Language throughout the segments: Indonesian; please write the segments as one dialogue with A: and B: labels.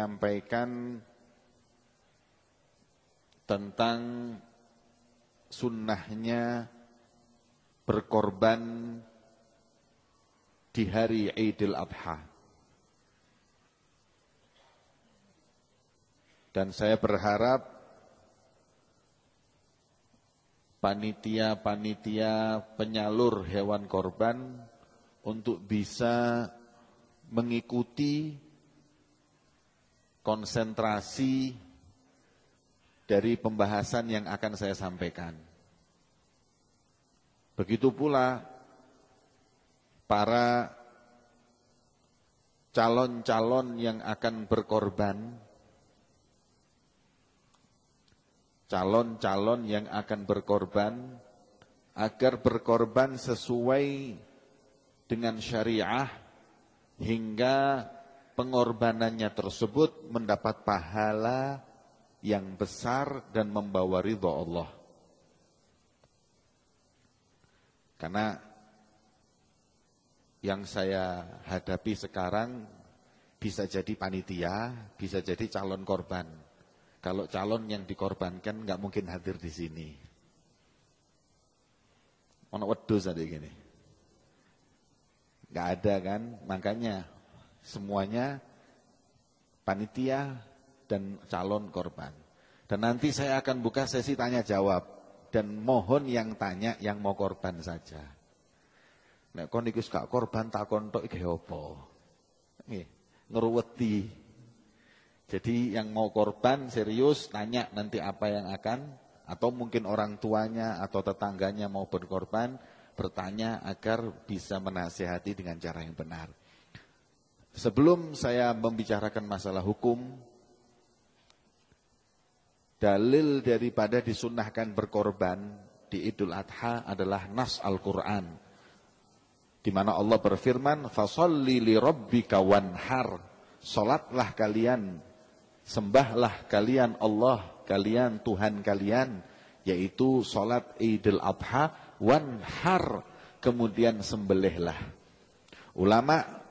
A: menyampaikan tentang sunnahnya berkorban di hari Idul Adha. Dan saya berharap panitia-panitia penyalur hewan korban untuk bisa mengikuti konsentrasi dari pembahasan yang akan saya sampaikan. Begitu pula para calon-calon yang akan berkorban, calon-calon yang akan berkorban, agar berkorban sesuai dengan syariah hingga pengorbanannya tersebut mendapat pahala yang besar dan membawa ridha Allah. Karena yang saya hadapi sekarang bisa jadi panitia, bisa jadi calon korban. Kalau calon yang dikorbankan nggak mungkin hadir di sini. Ono wedhus ada gini. Nggak ada kan? Makanya semuanya panitia dan calon korban. Dan nanti saya akan buka sesi tanya jawab dan mohon yang tanya yang mau korban saja. Nek kon iku gak korban takon tok iki apa? Nggih, ngruweti. Jadi yang mau korban serius tanya nanti apa yang akan, atau mungkin orang tuanya atau tetangganya mau berkorban, bertanya agar bisa menasihati dengan cara yang benar. Sebelum saya membicarakan masalah hukum, dalil daripada disunnahkan berkorban di Idul Adha adalah nas Al-Quran, di mana Allah berfirman, "Fasholli li rabbika wanhar." Salatlah kalian, sembahlah kalian Allah, kalian Tuhan kalian, yaitu salat Idul Adha, wanhar, kemudian sembelihlah. Ulama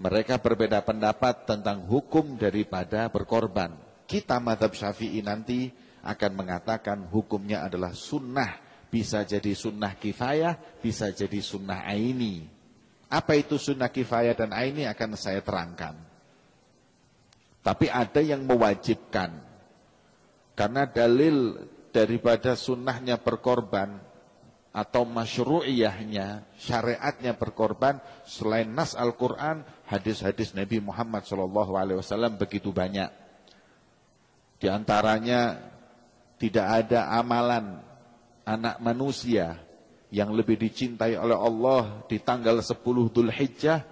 A: mereka berbeda pendapat tentang hukum daripada berkorban. Kita mazhab Syafi'i nanti akan mengatakan hukumnya adalah sunnah, bisa jadi sunnah kifayah, bisa jadi sunnah aini. Apa itu sunnah kifayah dan aini akan saya terangkan. Tapi ada yang mewajibkan, karena dalil daripada sunnahnya berkorban atau masyru'iyahnya, syariatnya berkorban, selain nas Al-Quran, hadis-hadis Nabi Muhammad SAW begitu banyak. Di antaranya tidak ada amalan anak manusia yang lebih dicintai oleh Allah di tanggal 10 Dzulhijjah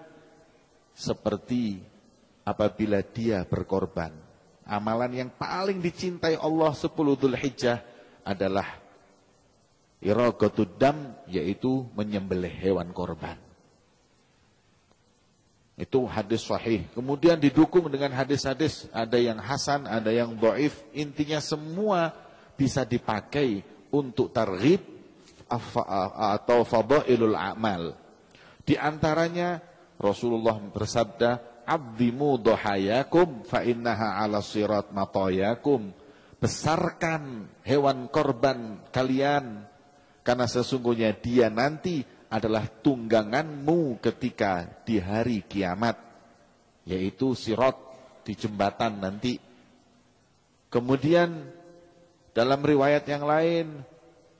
A: seperti apabila dia berkorban. Amalan yang paling dicintai Allah 10 Dzulhijjah adalah iraqatud dam, yaitu menyembelih hewan korban. Itu hadis sahih. Kemudian didukung dengan hadis-hadis, ada yang hasan, ada yang dhaif. Intinya semua bisa dipakai untuk targhib atau fadailul a'mal. Di antaranya Rasulullah bersabda, "Abdimu dohayakum fa innaha ala sirat matayakum." Besarkan hewan korban kalian, karena sesungguhnya dia nanti adalah tungganganmu ketika di hari kiamat, yaitu sirat, di jembatan nanti. Kemudian dalam riwayat yang lain,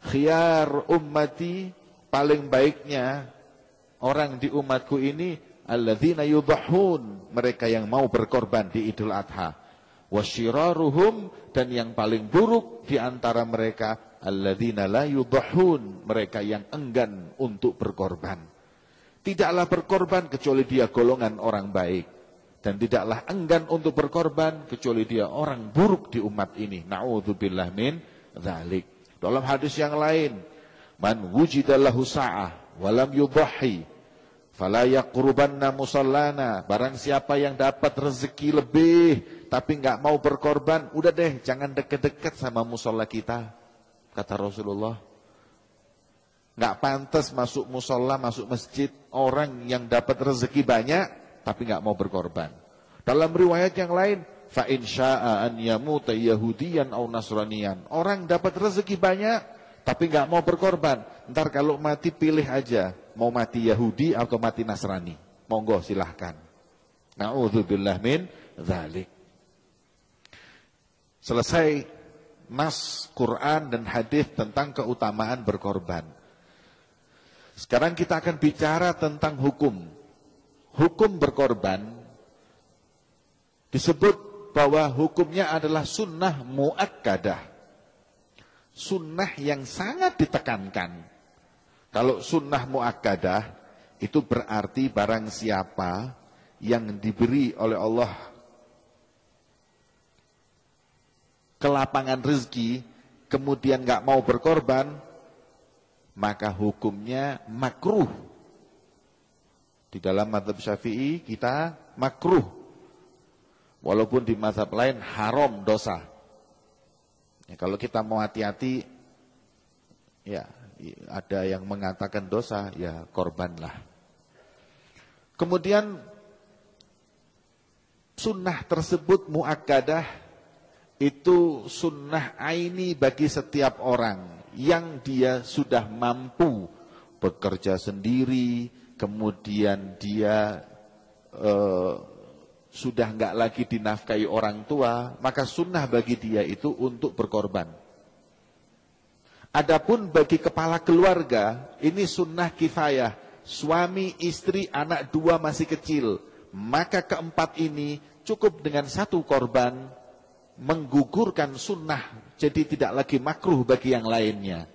A: khiyar ummati, paling baiknya orang di umatku ini, alladzina yudhahun, mereka yang mau berkorban di Idul Adha. Wasyiraruhum, dan yang paling buruk di antara mereka, alladzina la yudhahun, mereka yang enggan untuk berkorban. Tidaklah berkorban kecuali dia golongan orang baik, dan tidaklah enggan untuk berkorban kecuali dia orang buruk di umat ini. Na'udzubillah min dzalik. Dalam hadis yang lain, man wujidallahu sa'ah walam yudhahi fala yaqrubanna musallana. Barang siapa yang dapat rezeki lebih tapi enggak mau berkorban, udah deh jangan deket-deket sama musalla kita, kata Rasulullah. Enggak pantas masuk musalla, masuk masjid orang yang dapat rezeki banyak tapi enggak mau berkorban. Dalam riwayat yang lain, fa in syaa'a an yamuta yahudiyan aw nasraniyan. Orang dapat rezeki banyak tapi nggak mau berkorban. Ntar kalau mati pilih aja, mau mati Yahudi atau mati Nasrani. Monggo silahkan. Na'udzubillah min dzalik. Selesai nas Quran dan hadis tentang keutamaan berkorban. Sekarang kita akan bicara tentang hukum. Hukum berkorban disebut bahwa hukumnya adalah sunnah muakkadah. Sunnah yang sangat ditekankan. Kalau sunnah muakkadah itu berarti barang siapa yang diberi oleh Allah kelapangan rezeki, kemudian nggak mau berkorban, maka hukumnya makruh. Di dalam mazhab Syafi'i kita makruh, walaupun di mazhab lain haram, dosa. Ya, kalau kita mau hati-hati, ya ada yang mengatakan dosa, ya korbanlah. Kemudian sunnah tersebut muakkadah, itu sunnah aini bagi setiap orang yang dia sudah mampu bekerja sendiri, kemudian dia sudah nggak lagi dinafkahi orang tua, maka sunnah bagi dia itu untuk berkorban. Adapun bagi kepala keluarga, ini sunnah kifayah, suami, istri, anak dua masih kecil, maka keempat ini cukup dengan satu korban, menggugurkan sunnah, jadi tidak lagi makruh bagi yang lainnya.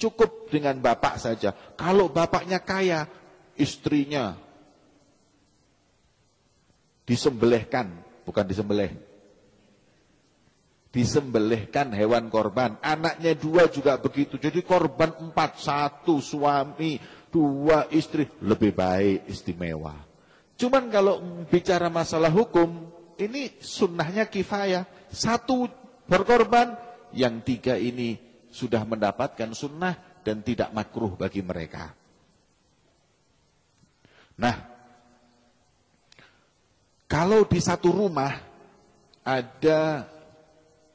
A: Cukup dengan bapak saja. Kalau bapaknya kaya, istrinya disembelihkan, bukan disembelih, disembelihkan hewan korban. Anaknya dua juga begitu, jadi korban 4, 1 suami, 2 istri, lebih baik, istimewa. Cuman kalau bicara masalah hukum, ini sunnahnya kifayah. 1 berkorban, yang 3 ini sudah mendapatkan sunnah dan tidak makruh bagi mereka. Nah, kalau di satu rumah ada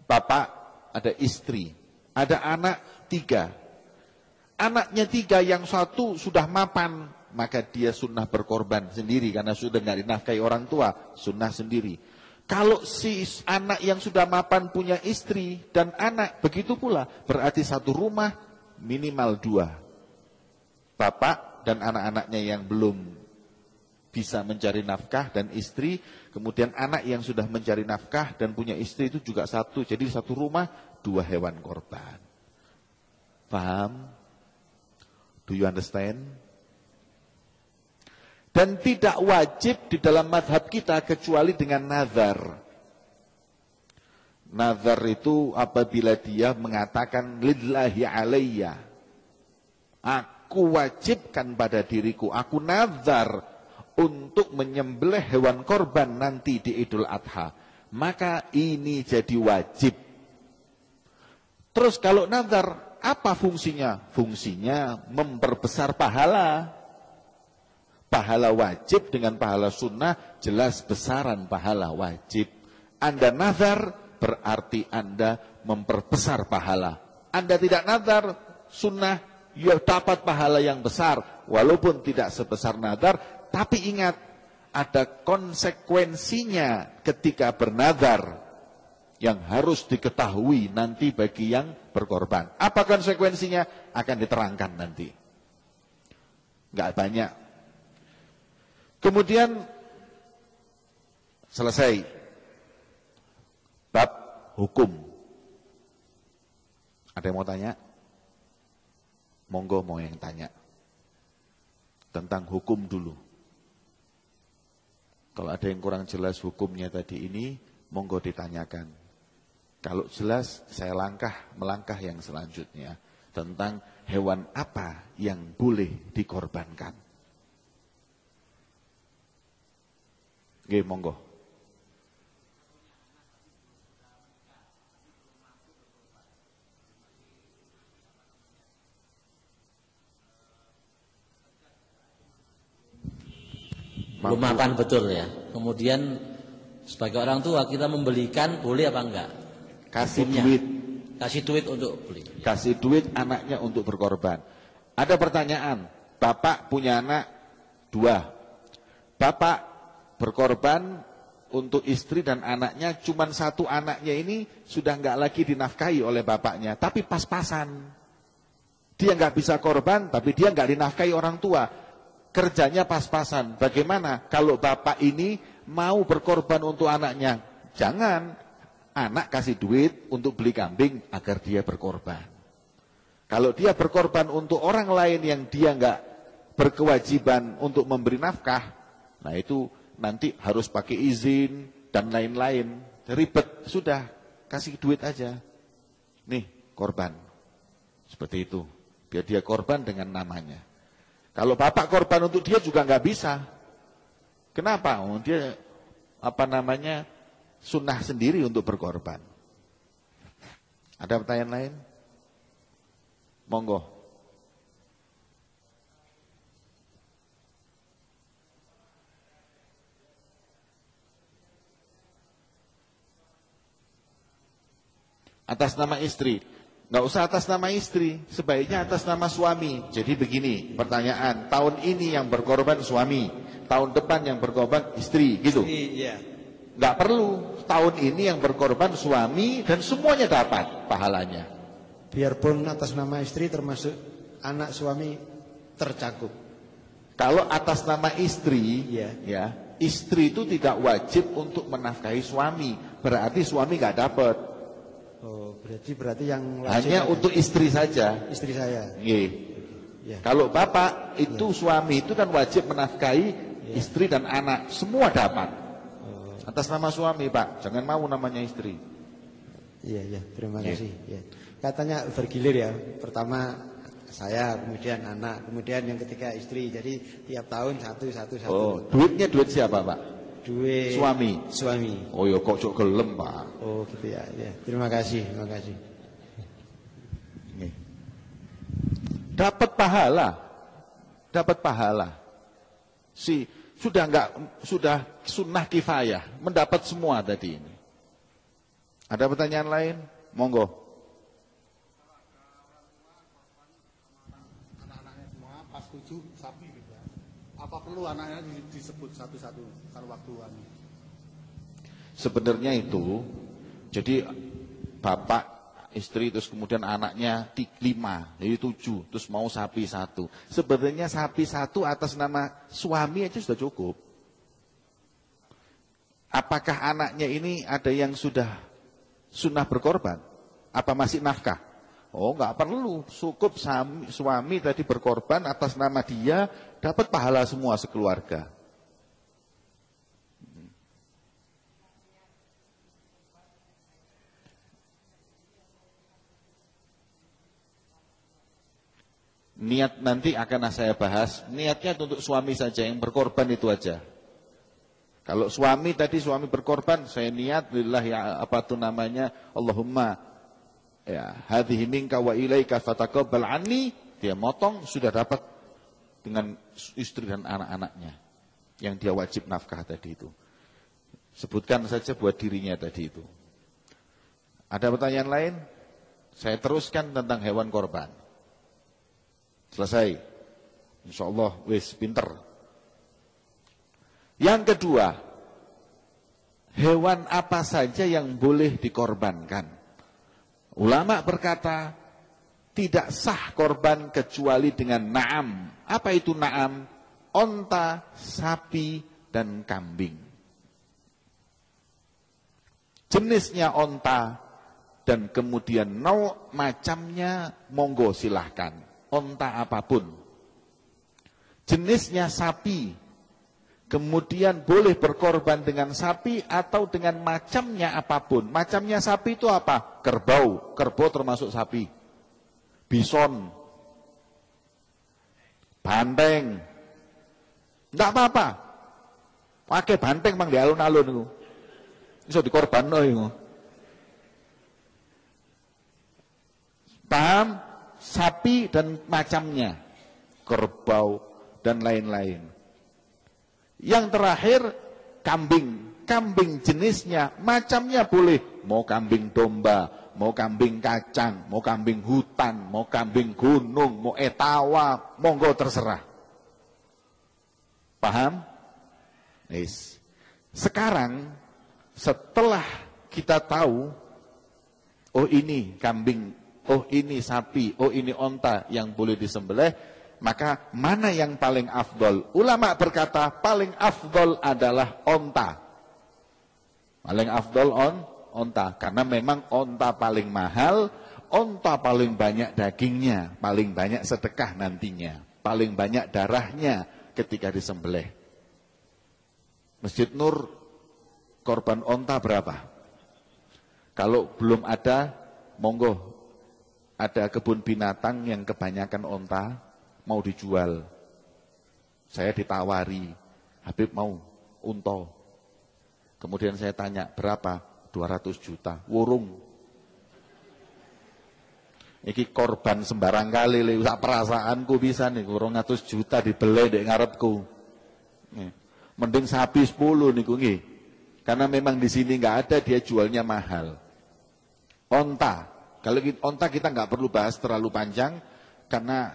A: bapak, ada istri, ada anak 3. Anaknya 3, yang 1 sudah mapan, maka dia sunnah berkorban sendiri karena sudah nggak dinafkahi orang tua, sunnah sendiri. Kalau si anak yang sudah mapan punya istri dan anak, begitu pula, berarti satu rumah minimal 2. Bapak dan anak-anaknya yang belum bisa mencari nafkah dan istri, kemudian anak yang sudah mencari nafkah dan punya istri itu juga 1. Jadi satu rumah 2 hewan korban. Paham? Do you understand? Dan tidak wajib di dalam mazhab kita kecuali dengan nazar. Nazar itu apabila dia mengatakan lillahi alayya, aku wajibkan pada diriku, aku nazar untuk menyembelih hewan korban nanti di Idul Adha, maka ini jadi wajib. Terus kalau nazar, apa fungsinya? Fungsinya memperbesar pahala. Pahala wajib dengan pahala sunnah, jelas besaran pahala wajib. Anda nazar, berarti Anda memperbesar pahala. Anda tidak nazar, sunnah, ya dapat pahala yang besar. Walaupun tidak sebesar nazar, tapi ingat, ada konsekuensinya ketika bernazar yang harus diketahui nanti bagi yang berkorban. Apa konsekuensinya? Akan diterangkan nanti. Enggak banyak. Kemudian selesai bab hukum. Ada yang mau tanya? Monggo, mau yang tanya tentang hukum dulu. Kalau ada yang kurang jelas hukumnya tadi ini, monggo ditanyakan. Kalau jelas, saya melangkah yang selanjutnya tentang hewan apa yang boleh dikorbankan. Oke, monggo.
B: Belum mapan betul ya. Kemudian Sebagai orang tua kita membelikan boleh apa enggak?
A: Kasih
B: Hukumnya.
A: duit.
B: Kasih duit untuk beli.
A: Kasih duit anaknya untuk berkorban. Ada pertanyaan, bapak punya anak 2. Bapak berkorban untuk istri dan anaknya, cuman 1 anaknya ini sudah nggak lagi dinafkahi oleh bapaknya, tapi pas-pasan. Dia nggak bisa korban, tapi dia nggak dinafkahi orang tua. Kerjanya pas-pasan. Bagaimana kalau bapak ini mau berkorban untuk anaknya? Jangan. Anak kasih duit untuk beli kambing agar dia berkorban. Kalau dia berkorban untuk orang lain yang dia nggak berkewajiban untuk memberi nafkah, nah itu nanti harus pakai izin dan lain-lain. Ribet, sudah kasih duit aja. Nih, korban. Seperti itu. Biar dia korban dengan namanya. Kalau bapak korban untuk dia juga nggak bisa. Kenapa? Oh, dia sunnah sendiri untuk berkorban. Ada pertanyaan lain? Monggo. Atas nama istri. Nggak usah atas nama istri, sebaiknya atas nama suami. Jadi begini, pertanyaan, tahun ini yang berkorban suami, tahun depan yang berkorban istri, gitu.
C: Iya.
A: Nggak perlu, tahun ini yang berkorban suami dan semuanya dapat pahalanya.
C: Biarpun atas nama istri termasuk anak suami tercakup.
A: Kalau atas nama istri,
C: Iya.
A: ya, istri itu tidak wajib untuk menafkahi suami, berarti suami nggak dapat.
C: Oh, berarti yang
A: Hanya untuk istri saja.
C: istri saya.
A: Nggih.
C: Ya.
A: Kalau bapak itu suami itu kan wajib menafkahi istri dan anak, semua dapat. Atas nama suami, Pak, jangan mau namanya istri.
C: Iya, terima kasih. Ya. Katanya bergilir ya. Pertama saya, kemudian anak, kemudian yang ketiga istri. Jadi tiap tahun satu.
A: Oh, duitnya duit siapa, Pak?
C: Duit
A: Suami. Oh, ya kok cok gelem, Pak.
C: Oh, gitu ya. Ya. Terima kasih.
A: Nggih. Dapat pahala. Sudah sunnah kifayah, mendapat semua tadi ini. Ada pertanyaan lain? Monggo.
D: Anak-anaknya semua pas 7 sapi gitu. Apa perlu anaknya disebut satu-satu kalau waktu anu?
A: Sebenarnya itu, jadi bapak, istri, terus kemudian anaknya 5, jadi 7, terus mau sapi 1. Sebenarnya sapi 1 atas nama suami aja sudah cukup. Apakah anaknya ini ada yang sudah sunnah berkorban? Apa masih nafkah? Oh, enggak perlu, cukup suami tadi berkorban atas nama dia, dapat pahala semua sekeluarga. Niat nanti akan saya bahas. Niatnya untuk suami saja, yang berkorban itu aja. Kalau suami berkorban, saya niat lillahi Allahumma ya hadhihi minka wa ilaika fataqabbal anni, dia motong sudah dapat dengan istri dan anak-anaknya yang dia wajib nafkah tadi itu. Sebutkan saja buat dirinya tadi itu. Ada pertanyaan lain? Saya teruskan tentang hewan korban. Selesai. Insyaallah wis pinter. Yang kedua, hewan apa saja yang boleh dikorbankan? Ulama berkata, tidak sah korban kecuali dengan na'am. Apa itu na'am? Onta, sapi, dan kambing. Jenisnya onta, dan kemudian macamnya, monggo silahkan. Onta apapun. Jenisnya sapi, kemudian boleh berkorban dengan sapi atau dengan macamnya apapun. Macamnya sapi itu apa? Kerbau. Kerbau termasuk sapi. Bison. Banteng. Enggak apa-apa. Pakai banteng mang di alun-alun itu. Bisa dikorbanno itu. Paham? Sapi dan macamnya. Kerbau dan lain-lain. Yang terakhir, kambing. kambing jenisnya, macamnya boleh. Mau kambing domba, mau kambing kacang, mau kambing hutan, mau kambing gunung, mau etawa, monggo terserah. Paham? Yes. Sekarang setelah kita tahu, oh ini kambing, oh ini sapi, oh ini onta yang boleh disembelih, maka mana yang paling afdol? Ulama berkata paling afdol adalah onta. Paling afdol onta, karena memang onta paling mahal, onta paling banyak dagingnya, paling banyak sedekah nantinya, paling banyak darahnya ketika disembelih. Masjid Nur korban onta berapa? Kalau belum ada, monggo, ada kebun binatang yang kebanyakan onta, mau dijual. Saya ditawari, Habib mau unta. Kemudian saya tanya, berapa? 200 juta. Wurung. Iki korban sembarang kali, sak perasaanku bisa nih, 200 juta dibeli dek ngarepku. Mending sapi 10 niku nggih. Karena memang di sini nggak ada, dia jualnya mahal. Onta. Kalau onta kita nggak perlu bahas terlalu panjang, karena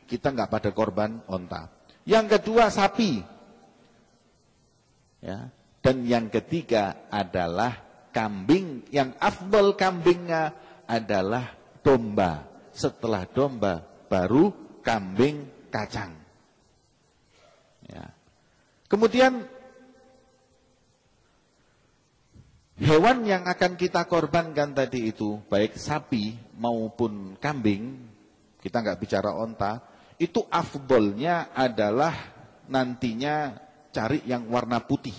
A: kita nggak pada korban onta. Yang kedua sapi. Ya. Dan yang ketiga adalah kambing. Yang afdal kambingnya adalah domba. Setelah domba baru kambing kacang. Ya. Kemudian hewan yang akan kita korbankan tadi itu, baik sapi maupun kambing, kita nggak bicara onta, itu afdolnya adalah nantinya cari yang warna putih.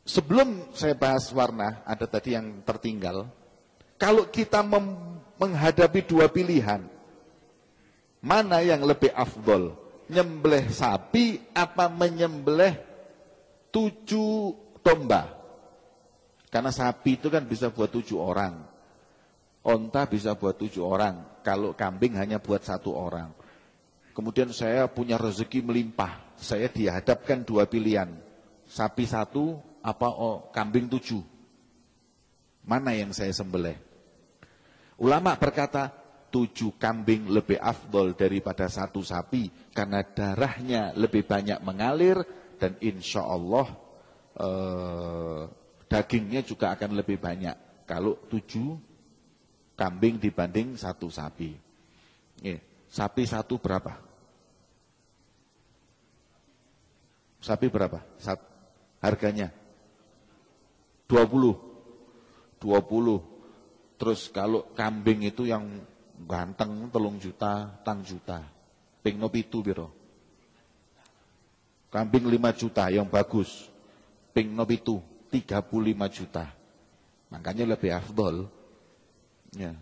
A: Sebelum saya bahas warna, ada tadi yang tertinggal. Kalau kita menghadapi dua pilihan, mana yang lebih afdol? Nyembelih sapi apa menyembelih 7 domba? Karena sapi itu kan bisa buat 7 orang. Onta bisa buat 7 orang. Kalau kambing hanya buat 1 orang. Kemudian saya punya rezeki melimpah. Saya dihadapkan 2 pilihan. Sapi 1 apa kambing 7? Mana yang saya sembelih? Ulama berkata 7 kambing lebih afdol daripada 1 sapi, karena darahnya lebih banyak mengalir dan insya Allah dagingnya juga akan lebih banyak kalau 7 kambing dibanding 1 sapi. Sapi 1 berapa? Sapi berapa? Harganya 20. Terus kalau kambing itu yang ganteng 3 juta, 4 juta. Ping no pitu biro. Kambing 5 juta yang bagus. Ping no pitu 35 juta. Makanya lebih afdol. Ya.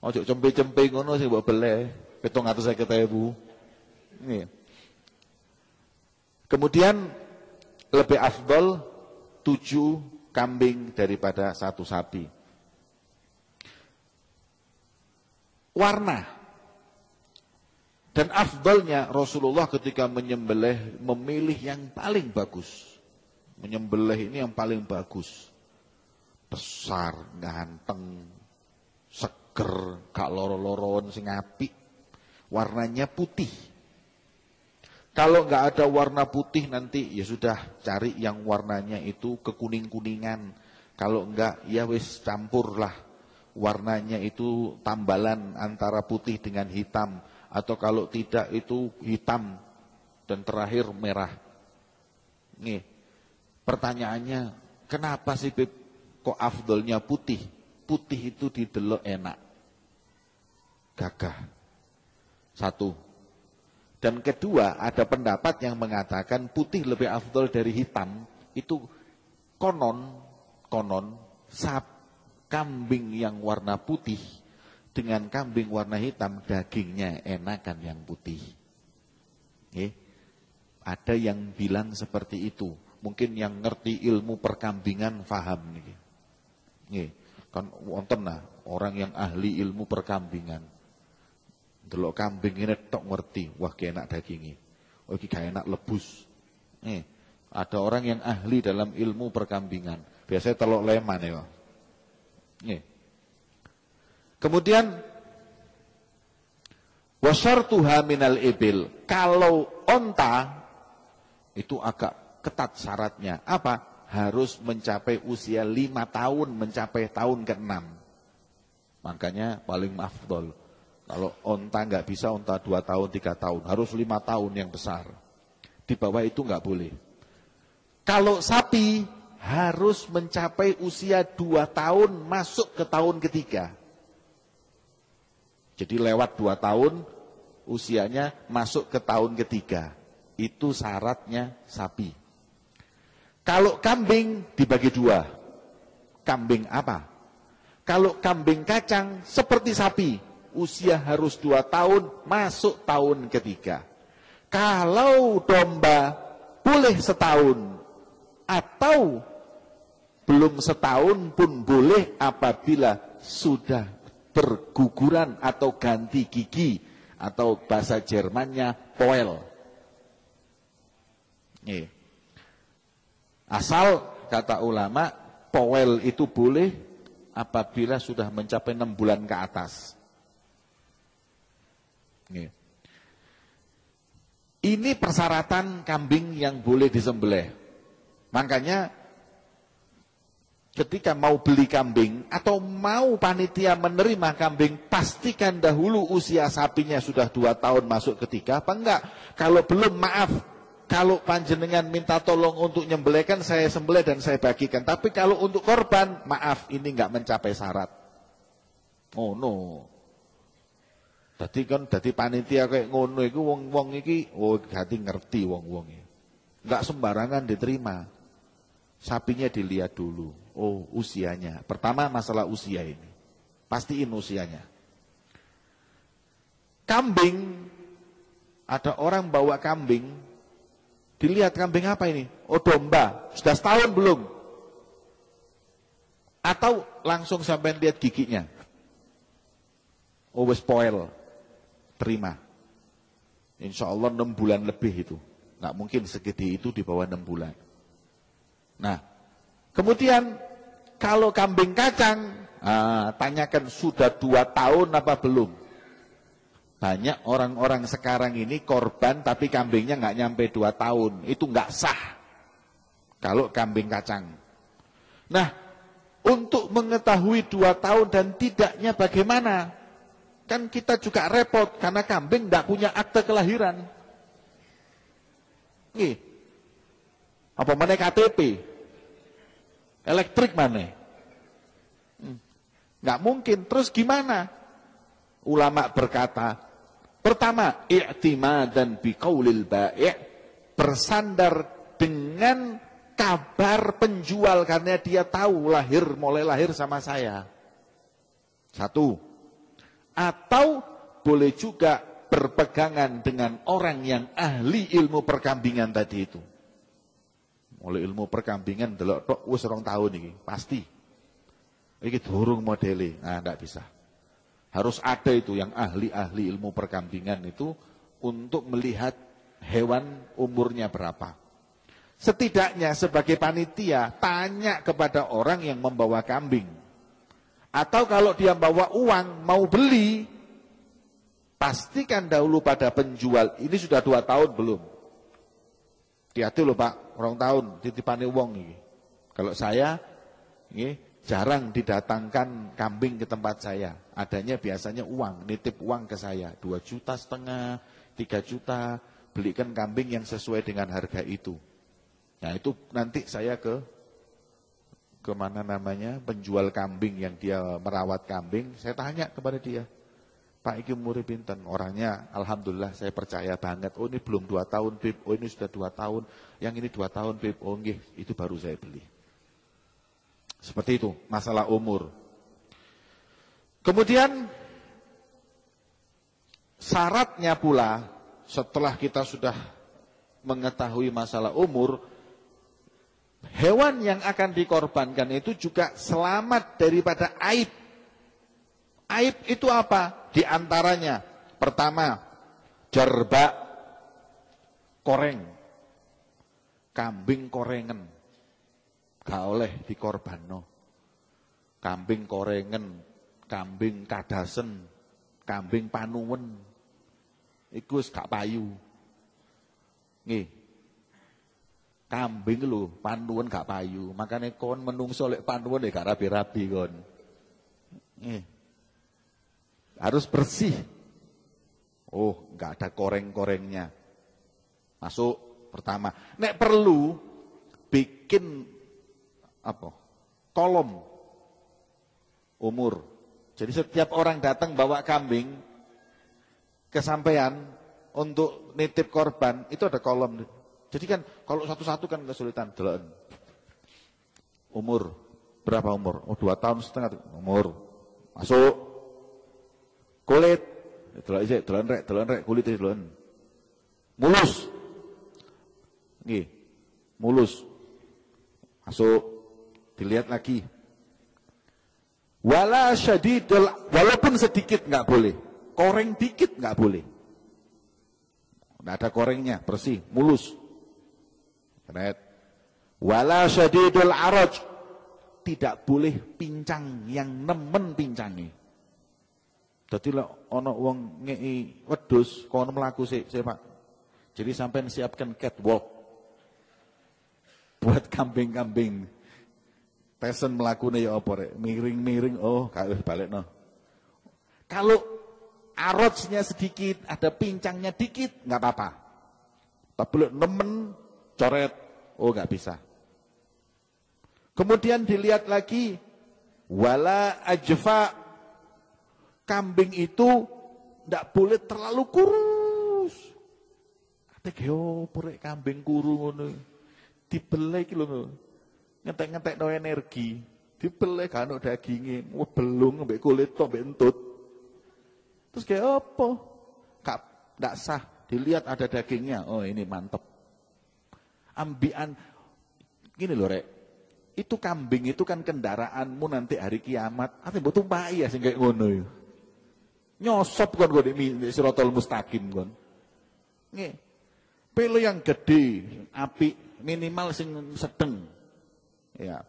A: Ojo cempe-cempe ngono sing mbok beleh 750.000. Nggih. Kemudian lebih afdol 7 kambing daripada 1 sapi. Warna. Dan afdolnya Rasulullah ketika menyembelih memilih yang paling bagus. Menyembelih ini yang paling bagus. Besar, ganteng, seger, gak loro-loron sing apik. Warnanya putih. Kalau nggak ada warna putih nanti ya sudah cari yang warnanya itu kekuning-kuningan. Kalau enggak ya wis campurlah. Warnanya itu tambalan antara putih dengan hitam. Atau kalau tidak itu hitam dan terakhir merah. Nih, pertanyaannya kenapa sih Beb kok afdolnya putih? Putih itu didelok enak. Gagah. 1. Dan kedua, ada pendapat yang mengatakan putih lebih afdol dari hitam. Itu konon kambing yang warna putih dengan kambing warna hitam dagingnya enakan yang putih. Ada yang bilang seperti itu. Mungkin yang ngerti ilmu perkambingan paham nih. Kan wonten nah orang yang ahli ilmu perkambingan. Delok kambing ini tok ngerti, wah ki enak dagingi. Oh iki gak enak lebus. Ada orang yang ahli dalam ilmu perkambingan. Biasanya telok leman ya. Nih. Kemudian wasyartuha minal ibil. Kalau onta itu agak ketat syaratnya. Apa? Harus mencapai usia 5 tahun, mencapai tahun ke-6. Makanya paling afdol. Kalau onta nggak bisa, onta 2 tahun, 3 tahun. Harus 5 tahun yang besar. Di bawah itu nggak boleh. Kalau sapi harus mencapai usia 2 tahun masuk ke tahun ketiga. Jadi lewat 2 tahun usianya masuk ke tahun ketiga. Itu syaratnya sapi. Kalau kambing dibagi 2. Kambing apa? Kalau kambing kacang seperti sapi. Usia harus 2 tahun masuk tahun ketiga. Kalau domba boleh setahun. Atau belum setahun pun boleh apabila sudah berguguran atau ganti gigi atau bahasa Jermannya poel. Nih. Asal kata ulama poel itu boleh apabila sudah mencapai 6 bulan ke atas. Nih. Ini persyaratan kambing yang boleh disembelih. Makanya ketika mau beli kambing atau mau panitia menerima kambing, pastikan dahulu usia sapinya sudah 2 tahun masuk ketiga apa enggak. Kalau belum, maaf, kalau panjenengan minta tolong untuk nyembelihkan, saya sembelih dan saya bagikan. Tapi kalau untuk korban, maaf, ini enggak mencapai syarat. Oh no. Dadi panitia kayak ngono iku wong-wong iki gati ngerti wong-wong iki. Enggak sembarangan diterima. Sapinya dilihat dulu. Oh, usianya. Pertama masalah usia ini. Pastiin usianya. Kambing, ada orang bawa kambing, dilihat kambing apa ini? Oh, domba. Sudah setahun belum? Atau langsung sampai lihat giginya. Oh, wis poel. Terima. Insya Allah 6 bulan lebih itu. Nggak mungkin segede itu di bawah 6 bulan. Nah, kemudian kalau kambing kacang, tanyakan sudah 2 tahun apa belum? Banyak orang-orang sekarang ini korban tapi kambingnya nggak nyampe 2 tahun. Itu nggak sah kalau kambing kacang. Nah, untuk mengetahui 2 tahun dan tidaknya bagaimana? Kan kita juga repot karena kambing nggak punya akte kelahiran. Nih, apa mana KTP? Elektrik mana? Nggak mungkin. Terus gimana? Ulama berkata, pertama, i'timadan biqaulil bai', bersandar dengan kabar penjual karena dia tahu mulai lahir sama saya. 1. Atau boleh juga berpegangan dengan orang yang ahli ilmu perkambingan tadi itu. Oleh ilmu perkambingan delok tok wis 2 tahun iki, pasti. Iki durung modele. Nah, enggak bisa. Harus ada itu yang ahli-ahli ilmu perkambingan itu untuk melihat hewan umurnya berapa. Setidaknya sebagai panitia tanya kepada orang yang membawa kambing. Atau kalau dia bawa uang mau beli, pastikan dahulu pada penjual, ini sudah 2 tahun belum? Hati-hati loh Pak, 2 tahun titipane wong ini. Kalau saya ini jarang didatangkan kambing ke tempat saya. Adanya biasanya uang, nitip uang ke saya. 2,5 juta, 3 juta, belikan kambing yang sesuai dengan harga itu. Nah itu nanti saya ke mana namanya, penjual kambing yang dia merawat kambing, saya tanya kepada dia. Pak iki umure pinten? Orangnya alhamdulillah saya percaya banget. Oh ini belum 2 tahun, Bib. Oh ini sudah 2 tahun. Yang ini 2 tahun, Bib. Oh nggih, itu baru saya beli. Seperti itu, masalah umur. Kemudian syaratnya pula setelah kita sudah mengetahui masalah umur, hewan yang akan dikorbankan itu juga selamat daripada aib. Aib itu apa? Di antaranya, pertama, jerba, koreng. Kambing korengen gak oleh dikorbanno. Kambing korengen, kambing kadasen, kambing panuwen iku wis gak payu. Nggih. Kambing lho, panuwen gak payu. Makane kon menungso lek panuwen gak rabi-rabi kon. Nggih. Harus bersih. Oh, gak ada koreng-korengnya. Masuk pertama. Nek perlu bikin apa? Kolom umur. Jadi setiap orang datang bawa kambing kesampaian untuk nitip korban itu ada kolom. Jadi kan kalau satu-satu kan kesulitan. Deloken. Umur berapa umur? Oh 2 tahun setengah umur. Masuk. Kulit. Delok rek kulit delok. Mulus. Nggih. Mulus. Masuk. Dilihat lagi. Wala syadidul, walaupun sedikit enggak boleh. Koreng dikit enggak boleh. Enggak ada korengnya, bersih, mulus. Keret. Wala syadidul araj. Tidak boleh pincang yang nemen pincangi. Dadi lek ana wong ngeki wedhus kono mlaku sik, Pak. Jadi sampean siapkan catwalk buat kambing-kambing. Pesen mlakune ya apa rek? Miring-miring, oh gak wis balekno. Kalau arojnya sedikit, ada pincangnya dikit, enggak apa-apa. Tapi lek nemen coret, oh enggak bisa. Kemudian dilihat lagi wala ajfa, kambing itu ndak boleh terlalu kurus. Ate yo purek kambing kuru ngono. Dibeleh iki lho. Ngetek-ngetek no energi. Dibeleh gak ono daginge, belung mbek kulit tok mbek entut. Terus kayak apa? Ndak sah. Dilihat ada dagingnya. Oh, ini mantep. Ambian gini loh, Rek. Itu kambing itu kan kendaraanmu nanti hari kiamat. Ate mbok tumpahi ya sing kayak ngono yo. Nyosop kon di Siratal Mustaqim kon. Nggih. Pilih yang gede, apik, minimal sing sedeng. Ya.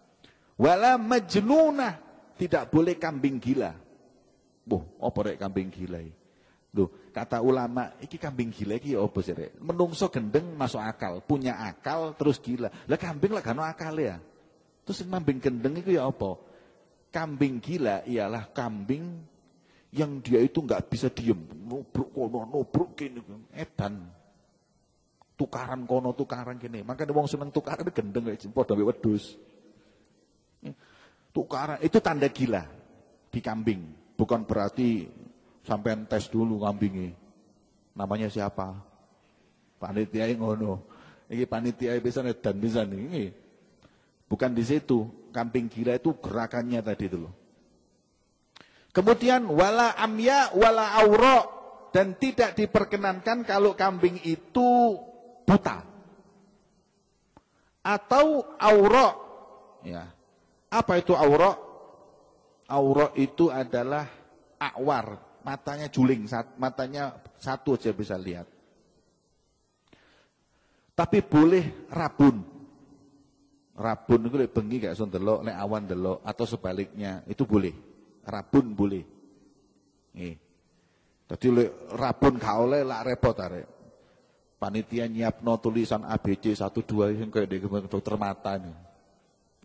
A: Wala majnunah, tidak boleh kambing gila. Boh, apa rek kambing gila iki? Loh, kata ulama, iki kambing gila iki apa sih rek? Menungso gendeng masuk akal, punya akal terus gila. Lah kambing lah gak ono akal ya. Terus kambing gendeng itu ya apa? Kambing gila ialah kambing yang dia itu enggak bisa diem, nubruk kono, nubruk kene, edan. Tukaran kono, tukaran kene. Makanya wong seneng tukaran gendeng kayak padha mbek wedhus. Tukaran itu tanda gila di kambing. Bukan berarti sampean tes dulu kambingnya. Namanya siapa? Panitia ngono. Iki panitia bisa dan bisa nih. Bukan di situ. Kambing gila itu gerakannya tadi itu loh. Kemudian wala amya wala aura, dan tidak diperkenankan kalau kambing itu buta atau aura. Ya. Apa itu aura? Aura itu adalah akwar, matanya juling, matanya satu aja bisa lihat. Tapi boleh rabun. Rabun itu lek bengi gak iso ndelok, lek awan ndelok atau sebaliknya, itu boleh. Rabun boleh. Nggih. Dadi lek rabun gak oleh lak repot arek. Panitia nyiapno tulisan ABC 1 2 sing kaya dokter mata nih.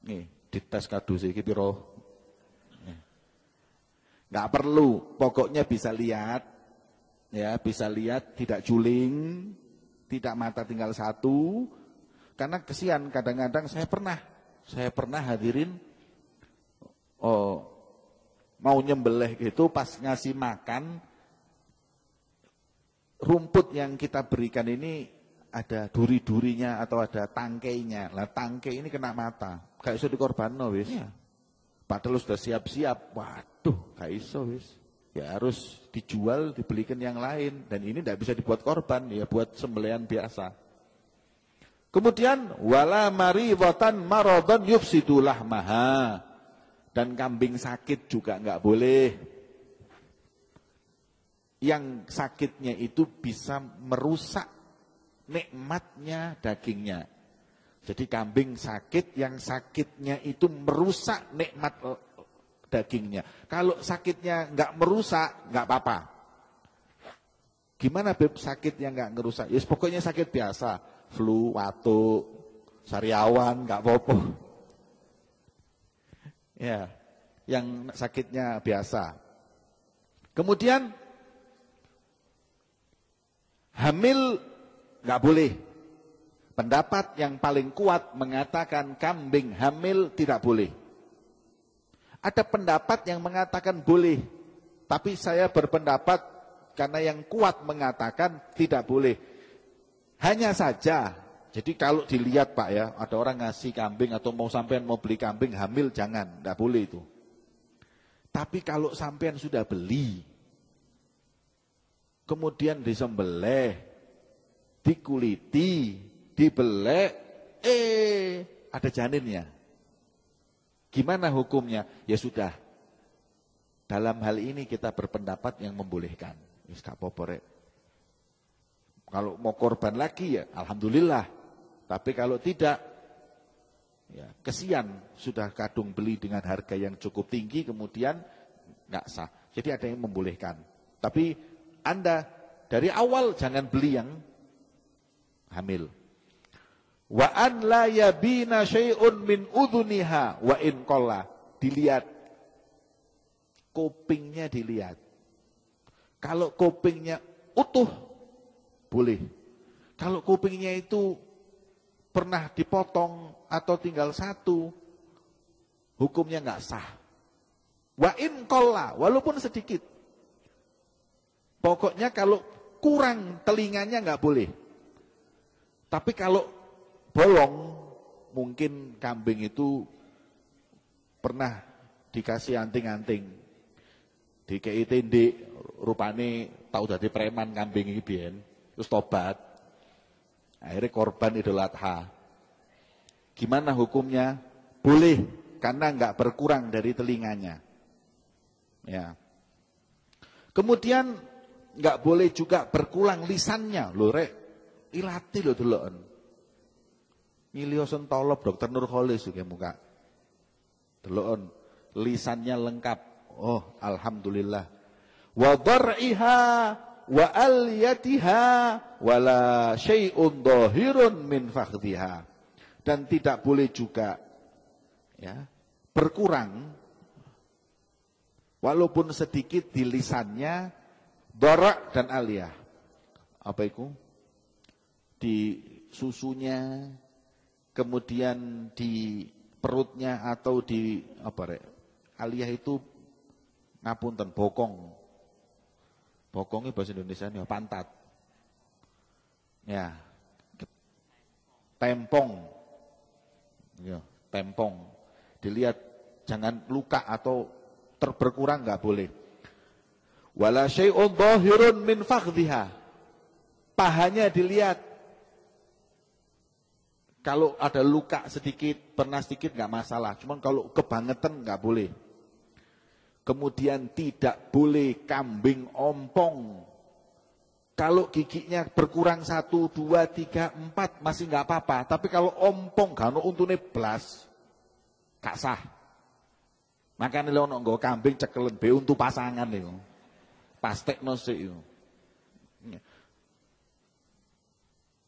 A: Nggih, dites kadus iki pira? Nggak perlu, pokoknya bisa lihat, ya bisa lihat, tidak juling, tidak mata tinggal satu. Karena kesian kadang-kadang saya pernah hadirin, mau nyembelih gitu pas ngasih makan, rumput yang kita berikan ini ada duri-durinya atau ada tangkainya. Lah tangkai ini kena mata, gak iso dikorbanno wis. Ya. Padahal sudah siap-siap, waduh, gak iso wis. Ya harus dijual, dibelikan yang lain. Dan ini tidak bisa dibuat korban, ya buat sembelihan biasa. Kemudian, wala maridatan maradhan yufsidu lahmaha. Dan kambing sakit juga enggak boleh. Yang sakitnya itu bisa merusak nikmatnya dagingnya. Jadi kambing sakit, yang sakitnya itu merusak nikmat dagingnya. Kalau sakitnya nggak merusak, nggak apa-apa. Gimana Beb sakitnya nggak ngerusak? Ya pokoknya sakit biasa, flu, watuk, sariawan, nggak apa-apa. Ya, yang sakitnya biasa. Kemudian hamil nggak boleh. Pendapat yang paling kuat mengatakan kambing hamil tidak boleh. Ada pendapat yang mengatakan boleh, tapi saya berpendapat karena yang kuat mengatakan tidak boleh. Hanya saja, jadi kalau dilihat Pak ya, ada orang ngasih kambing atau mau sampean mau beli kambing hamil, jangan, tidak boleh itu. Tapi kalau sampean sudah beli, kemudian disembelih, dikuliti, dibelek, ada janinnya. Gimana hukumnya? Ya sudah. Dalam hal ini kita berpendapat yang membolehkan. Wis gak apa-apa rek. Kalau mau korban lagi ya alhamdulillah. Tapi kalau tidak, ya kesian sudah kadung beli dengan harga yang cukup tinggi kemudian nggak sah. Jadi ada yang membolehkan. Tapi Anda dari awal jangan beli yang hamil. Wa an la yabina syai'un min udhuniha wa in qalla. Dilihat kupingnya, dilihat. Kalau kupingnya utuh boleh. Kalau kupingnya itu pernah dipotong atau tinggal satu, hukumnya nggak sah. Wa in qalla, walaupun sedikit. Pokoknya kalau kurang telinganya nggak boleh. Tapi kalau bolong, mungkin kambing itu pernah dikasih anting-anting, dikei tindik, rupane tahu dadi preman kambing iki biyen, terus tobat. Akhirnya korban Idul Adha. Gimana hukumnya? Boleh, karena enggak berkurang dari telinganya. Ya. Kemudian enggak boleh juga berkurang lisannya, lho rek. Ilati lho deloken. Milio sentolop Dokter Nurholis juga muka. Delon lisannya lengkap. Oh, alhamdulillah. Wa dhar'iha wa aliyatiha wala syai'un dhahirun min fakhdhiha. Dan tidak boleh juga ya, berkurang walaupun sedikit di lisannya dhara' dan aliyah. Apa itu? Di susunya, kemudian di perutnya atau di apa rek? Aliyah itu ngapunten bokong. Bokongnya bahasa Indonesia ini pantat. Ya. Tempong. Ya, tempong. Dilihat jangan luka atau berkurang enggak boleh. Wala syai'un dhahirun min fakhdhiha. Pahanya dilihat. Kalau ada luka sedikit, pernah sedikit nggak masalah. Cuman kalau kebangetan nggak boleh. Kemudian tidak boleh kambing ompong. Kalau giginya berkurang 1, 2, 3, 4 masih nggak apa-apa. Tapi kalau ompong gak ono untune blas, gak sah. Makanya lho ono nggo kambing cekelen be untu pasangan niku. Pastekno sik iku.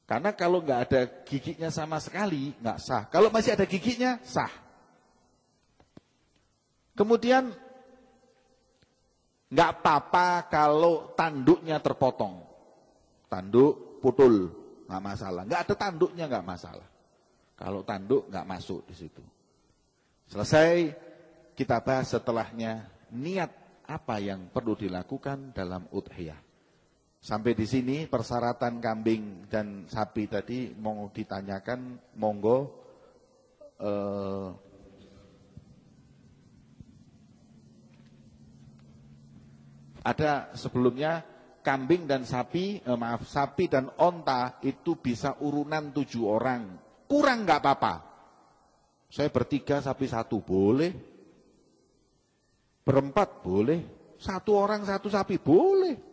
A: Karena kalau nggak ada giginya sama sekali, nggak sah. Kalau masih ada giginya, sah. Kemudian, nggak apa-apa kalau tanduknya terpotong. Tanduk putul, nggak masalah. Nggak ada tanduknya, nggak masalah. Kalau tanduk nggak masuk di situ. Selesai, kita bahas setelahnya niat apa yang perlu dilakukan dalam udhiyah. Sampai di sini persyaratan kambing dan sapi tadi mau ditanyakan, monggo. Ada sebelumnya kambing dan sapi, sapi dan onta itu bisa urunan 7 orang. Kurang nggak apa-apa. Saya bertiga, sapi 1 boleh. Berempat boleh. 1 orang 1 sapi boleh.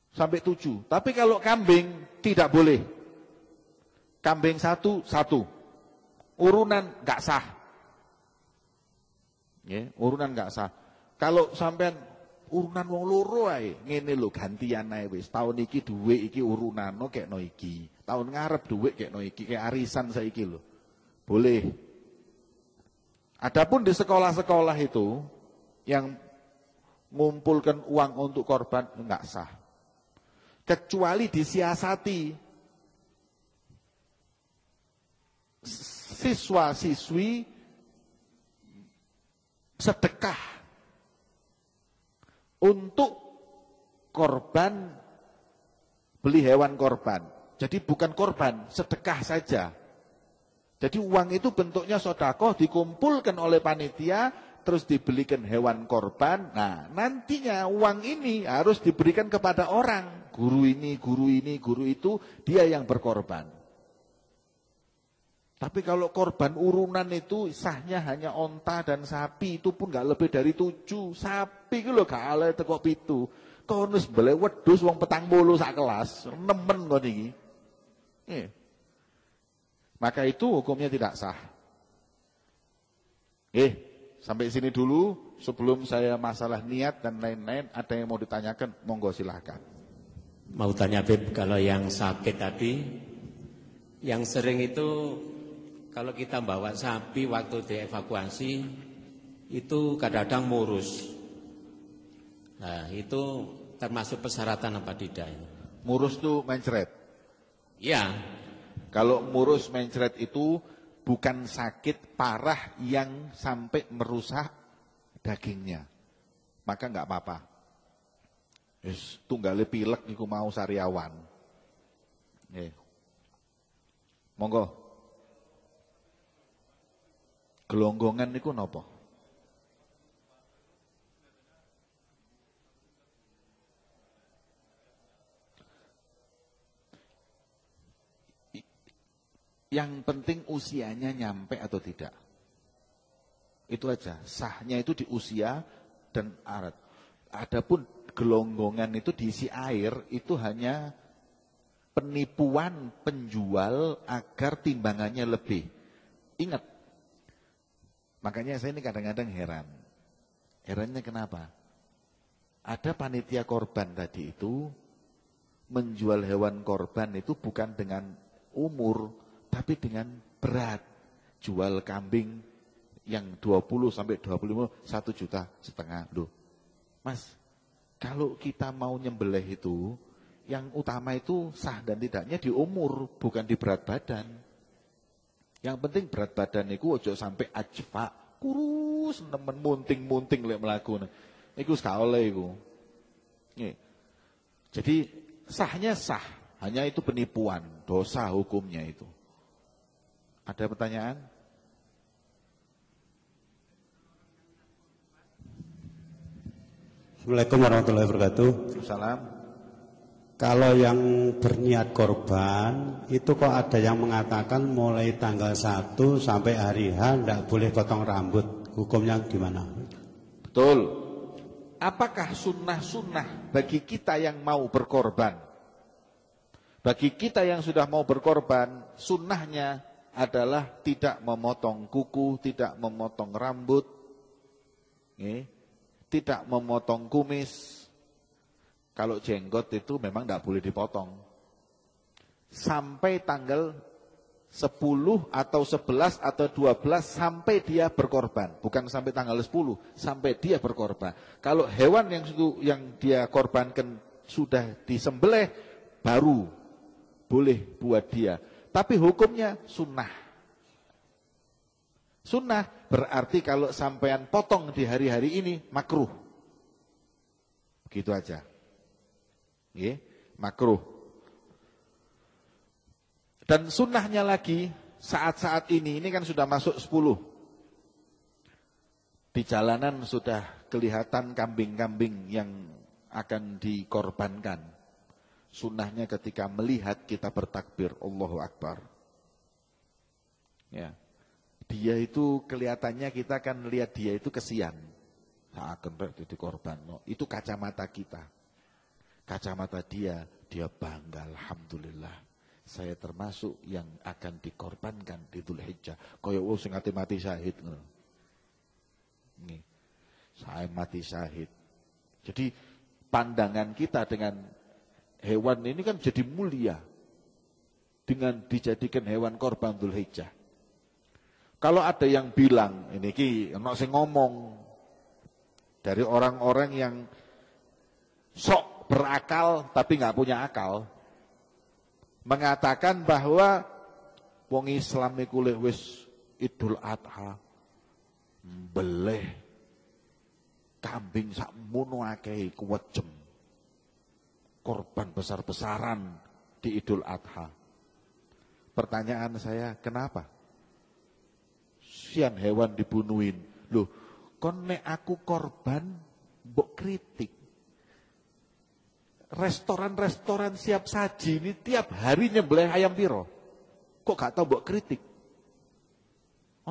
A: Sampai 7. Tapi kalau kambing tidak boleh. Kambing satu, satu. Urunan nggak sah. Ya, urunan nggak sah. Kalau sampean urunan wong loro ae, ngene lho gantian ae wis. Tahun iki dhuwit iki urunano kekno iki. Tahun ngarep dhuwit kekno iki, kayak arisan saiki lho. Boleh. Adapun di sekolah-sekolah itu yang ngumpulkan uang untuk korban enggak sah. Kecuali disiasati. Siswa-siswi sedekah untuk korban, beli hewan korban. Jadi bukan korban, sedekah saja. Jadi uang itu bentuknya sedekah dikumpulkan oleh panitia, terus dibelikan hewan korban. Nah, nantinya uang ini harus diberikan kepada orang. Guru ini, guru ini, guru itu, dia yang berkorban. Tapi kalau korban urunan itu sahnya hanya onta dan sapi, itu pun gak lebih dari 7. Sapi itu loh gak ala teko 7. Konus beli wedhus wong 40 sak kelas, nemen kon iki. Maka itu hukumnya tidak sah. Sampai sini dulu. Sebelum saya masalah niat dan lain-lain, ada yang mau ditanyakan, monggo silakan.
E: Mau tanya Beb, kalau yang sakit tadi, yang sering itu kalau kita bawa sapi waktu dievakuasi itu kadang-kadang murus. Nah, itu termasuk persyaratan apa tidak?
A: Murus tuh mencret.
E: Ya.
A: Kalau murus mencret itu bukan sakit parah yang sampai merusak dagingnya, maka enggak apa-apa. Tunggale pilek niku mau sariawan. Monggo. Gelonggongan niku napa? Yang penting usianya nyampe atau tidak. Itu aja. Sahnya itu di usia dan arat. Adapun gelonggongan itu diisi air, itu hanya penipuan penjual agar timbangannya lebih. Ingat, makanya saya ini kadang-kadang heran. Herannya kenapa? Ada panitia korban tadi itu menjual hewan korban itu bukan dengan umur, tapi dengan berat. Jual kambing yang 20 sampai 25 1,5 juta. Loh, Mas, kalau kita mau nyembelih itu, yang utama itu sah dan tidaknya di umur, bukan di berat badan. Yang penting berat badan itu ojo sampai ajfa, kurus nemen munting-munting lek mlaku. Iku gak oleh iku. Jadi sahnya sah, hanya itu penipuan, dosa hukumnya itu. Ada pertanyaan?
F: Assalamualaikum warahmatullahi wabarakatuh.
A: Salam.
F: Kalau yang berniat korban, itu kok ada yang mengatakan mulai tanggal 1 sampai hari H tidak boleh potong rambut. Hukumnya gimana?
A: Betul. Apakah sunnah-sunnah bagi kita yang mau berkorban? Bagi kita yang sudah mau berkorban, sunnahnya adalah tidak memotong kuku, tidak memotong rambut, tidak memotong kumis. Kalau jenggot itu memang tidak boleh dipotong. Sampai tanggal 10 atau 11 atau 12 sampai dia berkorban. Bukan sampai tanggal 10, sampai dia berkorban. Kalau hewan yang dia korbankan sudah disembelih, baru boleh buat dia. Tapi hukumnya sunnah. Sunnah berarti kalau sampean potong di hari-hari ini makruh. Begitu aja. Makruh. Dan sunnahnya lagi saat-saat ini kan sudah masuk 10. Di jalanan sudah kelihatan kambing-kambing yang akan dikorbankan. Sunnahnya ketika melihat kita bertakbir Allahu Akbar. Ya. Dia itu kelihatannya kita akan lihat dia itu kesian. Akan dikorban. Itu kacamata kita. Kacamata dia bangga, alhamdulillah. saya termasuk yang akan dikorbankan di Dzulhijjah. Kaya wong sing ate mati syahid ngono. Nih, saya mati syahid. Jadi pandangan kita dengan hewan ini kan jadi mulia dengan dijadikan hewan korban Dzulhijjah. Kalau ada yang bilang, ini ki ono sing ngomong dari orang-orang yang sok berakal tapi nggak punya akal, mengatakan bahwa wong Islam iku wis Idul Adha beleh kambing sak mono akeh kuwejem, korban besar-besaran di Idul Adha. Pertanyaan saya, kenapa? Sian hewan dibunuhin. Loh, kon nek aku korban mbok kritik. Restoran-restoran siap saji ini tiap hari nyembelih ayam piro. Kok gak tau mbok kritik?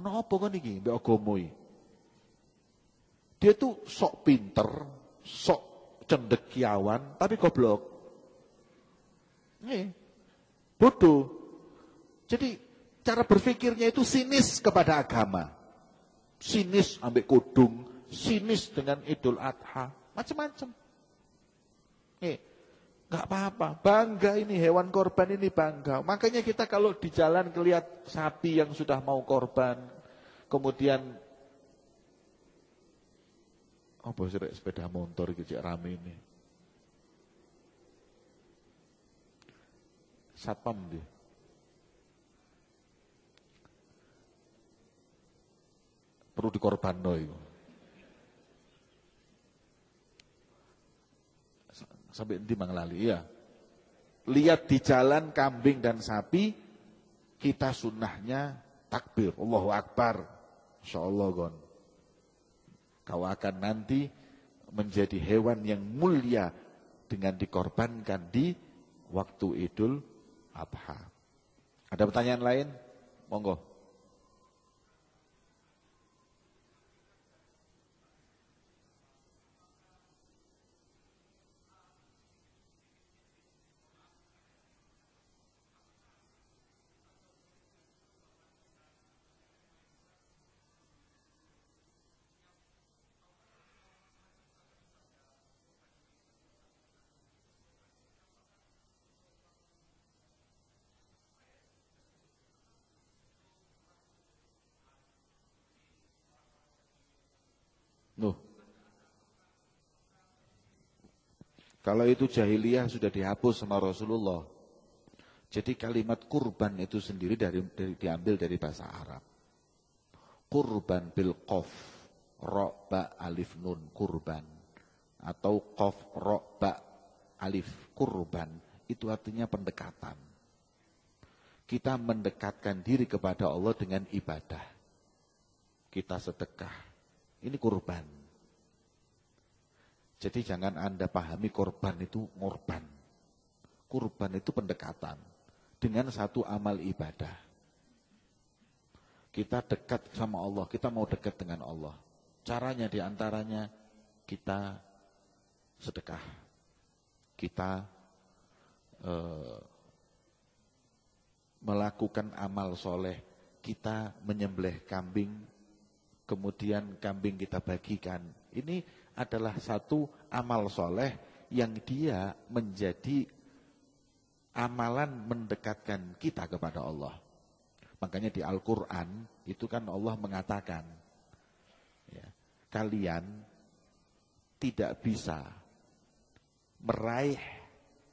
A: Ono apa kon iki mbek agama iki? Dia tuh sok pinter, sok cendekiawan, tapi goblok. Nih, bodoh. Jadi cara berpikirnya itu sinis kepada agama. Sinis ambek kudung, sinis dengan Idul Adha, macam-macam. Nggak apa-apa, bangga ini hewan korban ini bangga. Makanya kita kalau di jalan ngelihat sapi yang sudah mau korban, kemudian apa sih sepeda motor iki cek rame ini. Satpam dia. Perlu dikorbanno iku. Sampai endi manglali ya. Lihat di jalan kambing dan sapi, kita sunnahnya takbir, Allahu Akbar. Insyaallah gon. Kau akan nanti menjadi hewan yang mulia dengan dikorbankan di waktu Idul Adha. Ada pertanyaan lain? Monggo. Nuh. Kalau itu jahiliyah sudah dihapus sama Rasulullah. Jadi kalimat kurban itu sendiri diambil dari bahasa Arab. Kurban bil qaf, ra ba alif nun kurban, atau qaf ra ba alif kurban, itu artinya pendekatan. Kita mendekatkan diri kepada Allah dengan ibadah. Kita sedekah. Ini kurban. Jadi jangan Anda pahami korban itu ngorban. Kurban itu pendekatan dengan satu amal ibadah. Kita dekat sama Allah, kita mau dekat dengan Allah. Caranya diantaranya kita sedekah. Kita melakukan amal soleh. Kita menyembelih kambing, kemudian kambing kita bagikan. Ini adalah satu amal soleh yang dia menjadi amalan mendekatkan kita kepada Allah. Makanya di Al-Quran itu kan Allah mengatakan, ya, kalian tidak bisa meraih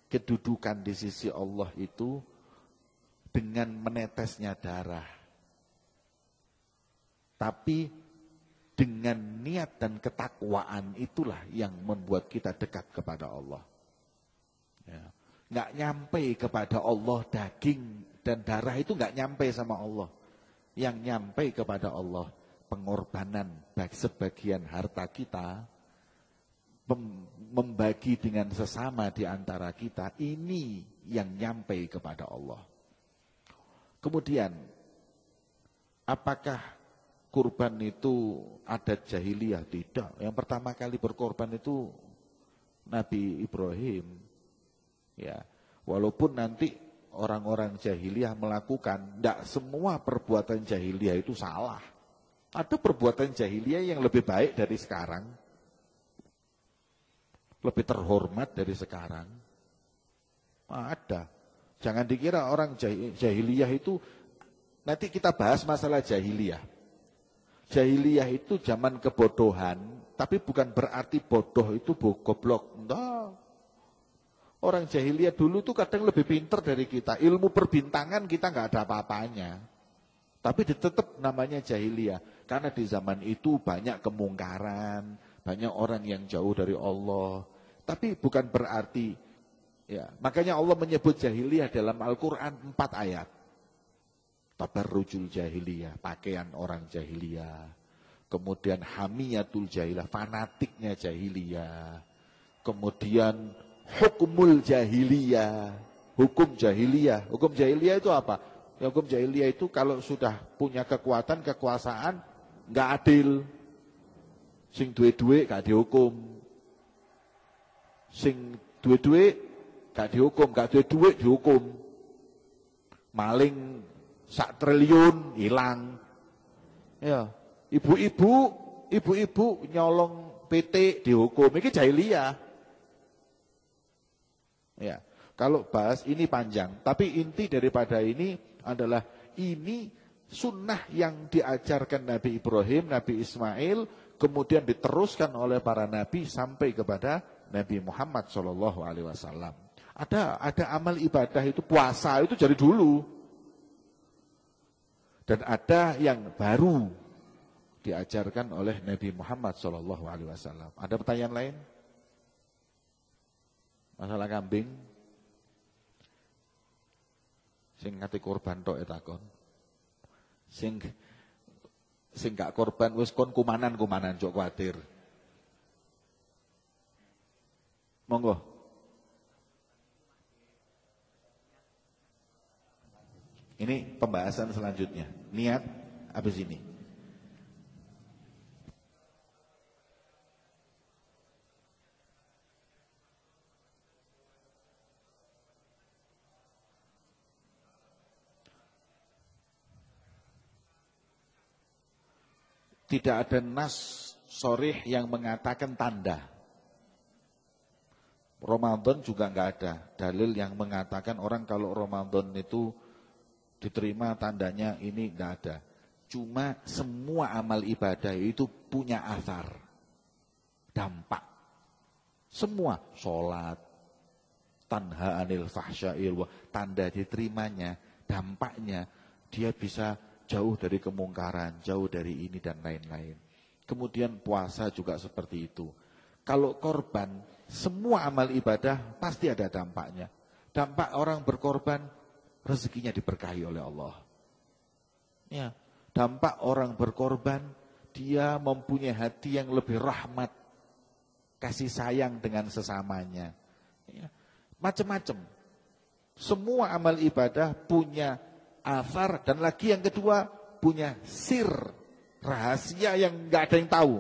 A: kedudukan di sisi Allah itu dengan menetesnya darah. Tapi dengan niat dan ketakwaan itulah yang membuat kita dekat kepada Allah. Ya. Nggak nyampe kepada Allah daging dan darah itu nggak nyampe sama Allah. Yang nyampe kepada Allah pengorbanan bagi sebagian harta kita, membagi dengan sesama di antara kita, ini yang nyampe kepada Allah. Kemudian, apakah kurban itu adat jahiliyah? Tidak. Yang pertama kali berkorban itu Nabi Ibrahim. Ya, walaupun nanti orang-orang jahiliyah melakukan. Tidak semua perbuatan jahiliyah itu salah. Ada perbuatan jahiliyah yang lebih baik dari sekarang. Lebih terhormat dari sekarang. Ada. Jangan dikira orang jahiliyah itu, nanti kita bahas masalah jahiliyah. Jahiliyah itu zaman kebodohan, tapi bukan berarti bodoh itu goblok. Enggak. Orang jahiliyah dulu tuh kadang lebih pinter dari kita. Ilmu perbintangan kita nggak ada apa-apanya. Tapi tetap namanya jahiliyah. Karena di zaman itu banyak kemungkaran, banyak orang yang jauh dari Allah. Tapi bukan berarti, ya, makanya Allah menyebut jahiliyah dalam Al-Quran 4 ayat. Tabarrujul jahiliyah, pakaian orang jahiliyah. Kemudian hamiyatul jahiliyah, fanatiknya jahiliyah. Kemudian hukumul jahiliyah, hukum jahiliyah. Hukum jahiliyah itu apa? Ya, hukum jahiliyah itu kalau sudah punya kekuatan, kekuasaan, nggak adil. Sing duwe-duwe gak dihukum. Sing duwe-duwe gak dihukum, gak duwe-duwe dihukum. Maling 1 triliun hilang. Ya, ibu-ibu nyolong PT dihukum. Ini jahiliyah. Ya, kalau bahas ini panjang, tapi inti daripada ini adalah ini sunnah yang diajarkan Nabi Ibrahim, Nabi Ismail, kemudian diteruskan oleh para nabi sampai kepada Nabi Muhammad SAW. Ada amal ibadah itu, puasa itu dari dulu. Dan ada yang baru diajarkan oleh Nabi Muhammad SAW. Ada pertanyaan lain? Masalah kambing? Sing ngati korban tok etakon. Sing gak korban wis kon kumanan jok kuatir. Monggo. Ini pembahasan selanjutnya. Niat habis ini. Tidak ada nas sharih yang mengatakan tanda. Ramadan juga enggak ada dalil yang mengatakan orang kalau Ramadan itu diterima tandanya, ini enggak ada. Cuma semua amal ibadah itu punya asar, dampak. Semua, sholat, tanha anil fahsya'il, tanda diterimanya, dampaknya dia bisa jauh dari kemungkaran, jauh dari ini dan lain-lain. Kemudian puasa juga seperti itu. Kalau korban, semua amal ibadah pasti ada dampaknya. Dampak orang berkorban, rezekinya diberkahi oleh Allah. Ya, dampak orang berkorban, dia mempunyai hati yang lebih rahmat, kasih sayang dengan sesamanya. Ya, macam-macam. Semua amal ibadah punya asar, dan lagi yang kedua punya sir, rahasia yang nggak ada yang tahu.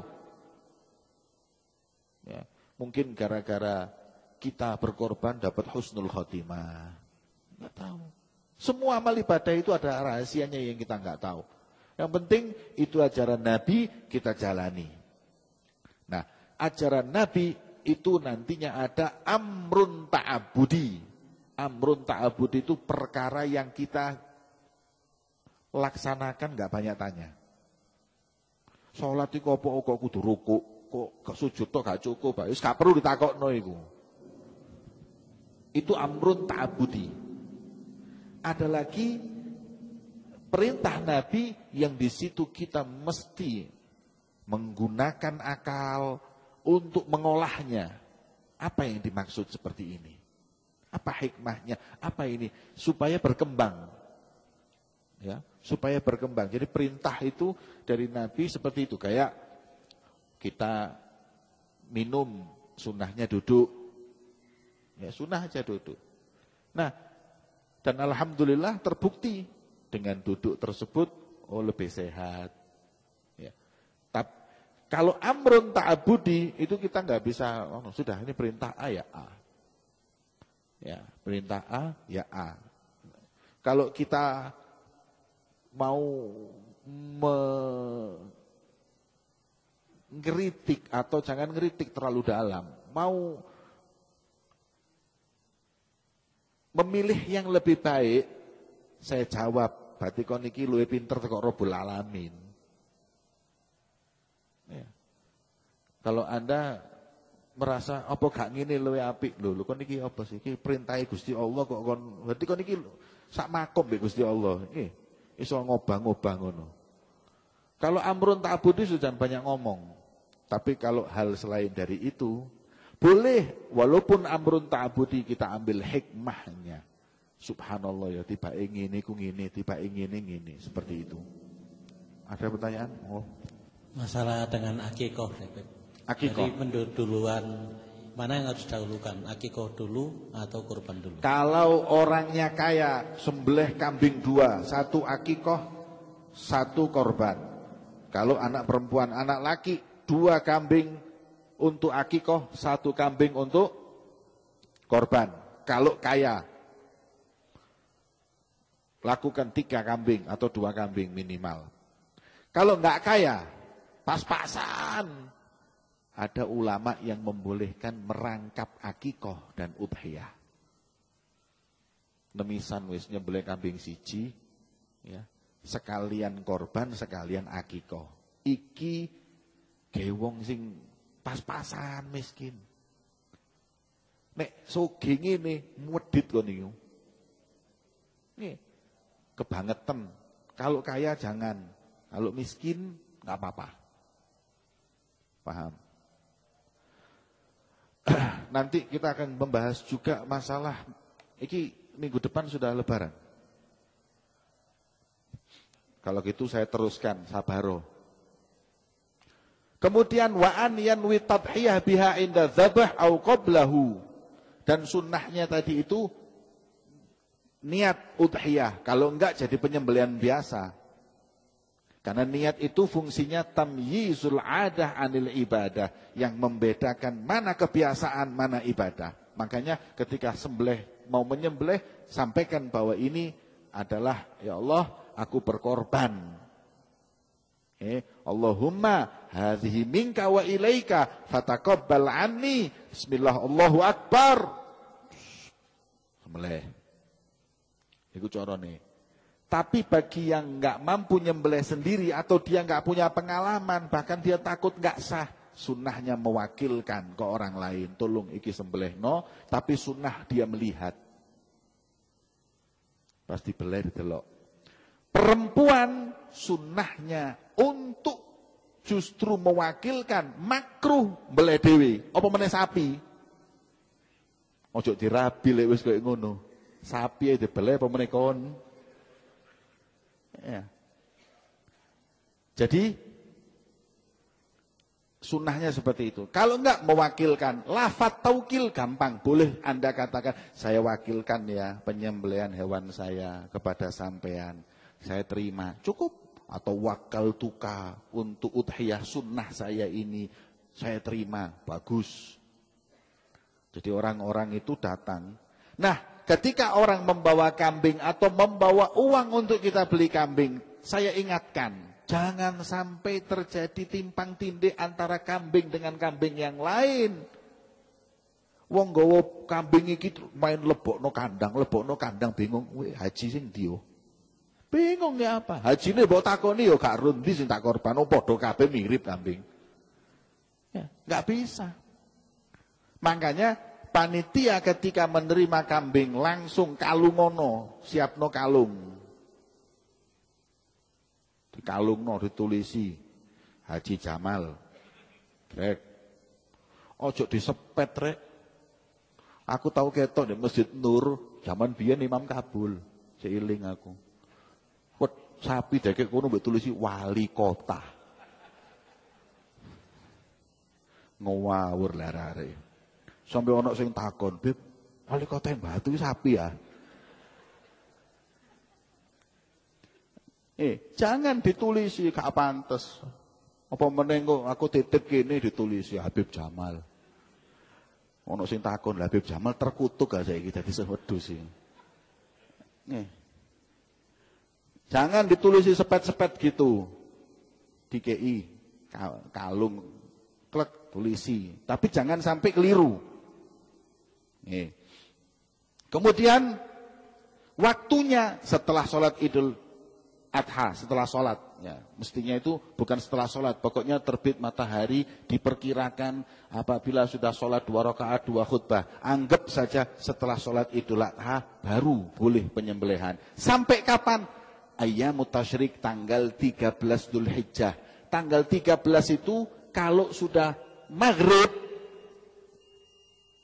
A: Ya, mungkin gara-gara kita berkorban dapat husnul khotimah, nggak tahu. Semua amal ibadah itu ada rahasianya yang kita nggak tahu. Yang penting itu ajaran Nabi kita jalani. Nah, ajaran Nabi itu nantinya ada amrun ta'abudi. Amrun ta'abudi itu perkara yang kita laksanakan nggak banyak tanya. Sholat itu kok kudu ruku, kok sujud to gak cukup, wis gak perlu ditakokno iku. Itu amrun ta'abudi. Ada lagi perintah Nabi yang di situ kita mesti menggunakan akal untuk mengolahnya. Apa yang dimaksud seperti ini? Apa hikmahnya? Apa ini? Supaya berkembang. Ya, supaya berkembang. Jadi perintah itu dari Nabi seperti itu. Kayak kita minum, sunnahnya duduk. Ya, sunnah aja duduk. Nah, dan alhamdulillah terbukti dengan duduk tersebut, oh lebih sehat. Ya. Kalau amrun ta'abudi itu kita nggak bisa, oh sudah ini perintah A ya A. Ya, perintah A ya A. Kalau kita mau mengkritik atau jangan ngeritik terlalu dalam, mau memilih yang lebih baik, saya jawab, berarti kon iki luwih pinter teko Rabbul Alamin. Ya. Kalau Anda merasa apa gak ngene luwih apik, lho kon iki apa sih? Iki perintah Gusti Allah kok kon, berarti kon iki sak makom mbek Gusti Allah. Iso ngobang-ngobang ngono. Kalau amrun ta'budi sudah banyak ngomong. Tapi kalau hal selain dari itu, boleh walaupun amrun ta'budi kita ambil hikmahnya. Subhanallah ya, tiba ingin ku ngene, tiba ingin ngene, seperti itu. Ada pertanyaan? Oh.
B: Masalah dengan akikoh,
A: Akikoh.
B: Jadi penduluan mana yang harus didahulukan, akikoh dulu atau kurban dulu?
A: Kalau orangnya kaya, sembelih kambing 2, 1 akikoh, 1 korban. Kalau anak perempuan, anak laki, 2 kambing untuk akikoh, 1 kambing untuk korban. Kalau kaya, lakukan 3 kambing atau 2 kambing minimal. Kalau enggak kaya, pas-pasan. Ada ulama yang membolehkan merangkap akikoh dan udhiyah. Nemisan wis nyembelih kambing siji, ya, sekalian korban, sekalian akikoh. Iki gewong sing pas-pasan miskin. Nek sugih ngene medhit kon niku. Nih, kebangetan. Kalau kaya jangan, kalau miskin enggak apa-apa. Paham? Nanti kita akan membahas juga masalah iki minggu depan sudah lebaran. Kalau gitu saya teruskan sabaro. Kemudian wa an yanwi tadhiyah biha inda dzabh au qablahu. Dan sunnahnya tadi itu niat udhiyah, kalau enggak jadi penyembelihan biasa. Karena niat itu fungsinya tamyizul adah anil ibadah, yang membedakan mana kebiasaan, mana ibadah. Makanya ketika mau menyembelih, sampaikan bahwa ini adalah, ya Allah, aku berkorban. Allahumma hadhihi minka wa ilaika fataqabbal anni. Bismillah, Allahu Akbar. Sembelih. Iku carane. Tapi bagi yang enggak mampu nyembelih sendiri atau dia enggak punya pengalaman, bahkan dia takut enggak sah, sunnahnya mewakilkan ke orang lain. Tolong iki sembelih no, tapi sunnah dia melihat. Pasti beler delok. Perempuan sunnahnya untuk justru mewakilkan, makruh mbeleh dhewe. Apa meneh sapi? Ojo dirabi lek wis koyo ngono. Sapi ae dibeleh apa meneh kon? Ya. Jadi sunnahnya seperti itu. Kalau enggak mewakilkan, lafaz taukil gampang. Boleh Anda katakan, saya wakilkan ya penyembelihan hewan saya kepada sampean. Saya terima, cukup. Atau wakal tuka untuk udhiyah sunnah saya ini, saya terima, bagus. Jadi orang-orang itu datang. Nah, ketika orang membawa kambing atau membawa uang untuk kita beli kambing, saya ingatkan, jangan sampai terjadi timpang tindih antara kambing dengan kambing yang lain. Wong nggawa kambing iki main lebokno kandang bingung, haji sing ndi yo? Bingung ya apa? Hajine mbok takoni yo gak rundi sing tak korban, padha kabeh mirip kambing. Ya, enggak bisa. Makanya panitia ketika menerima kambing langsung kalungono, siapno kalung. Di kalungno ditulisi Haji Jamal. Rek. Ojo disepet rek. Aku tahu ketok di Masjid Nur, zaman biyen Imam Kabul, seiling aku. Wet sapi dekek kono mbek tulisi wali kota. Ngawur larare. Sampai ono sing takon, "Beb, wali kota yang Batu sapi ya?" Jangan ditulisi gak pantes. Apa meneh aku titip kene ditulisi Habib Jamal. Ono sing takon, Habib Jamal terkutuk gak saiki dadi wedhus iki. Jangan ditulisi sepet-sepet gitu. DKI, kalung, klek, tulisi. Tapi jangan sampai keliru. Nih. Kemudian waktunya setelah sholat Idul Adha, setelah sholat. Ya, mestinya itu bukan setelah sholat. Pokoknya terbit matahari diperkirakan apabila sudah sholat 2 rakaat 2 khutbah. Anggap saja setelah sholat Idul Adha baru boleh penyembelihan. Sampai kapan? Ayyamut tasyrik tanggal 13 Dzulhijjah. Tanggal 13 itu kalau sudah maghrib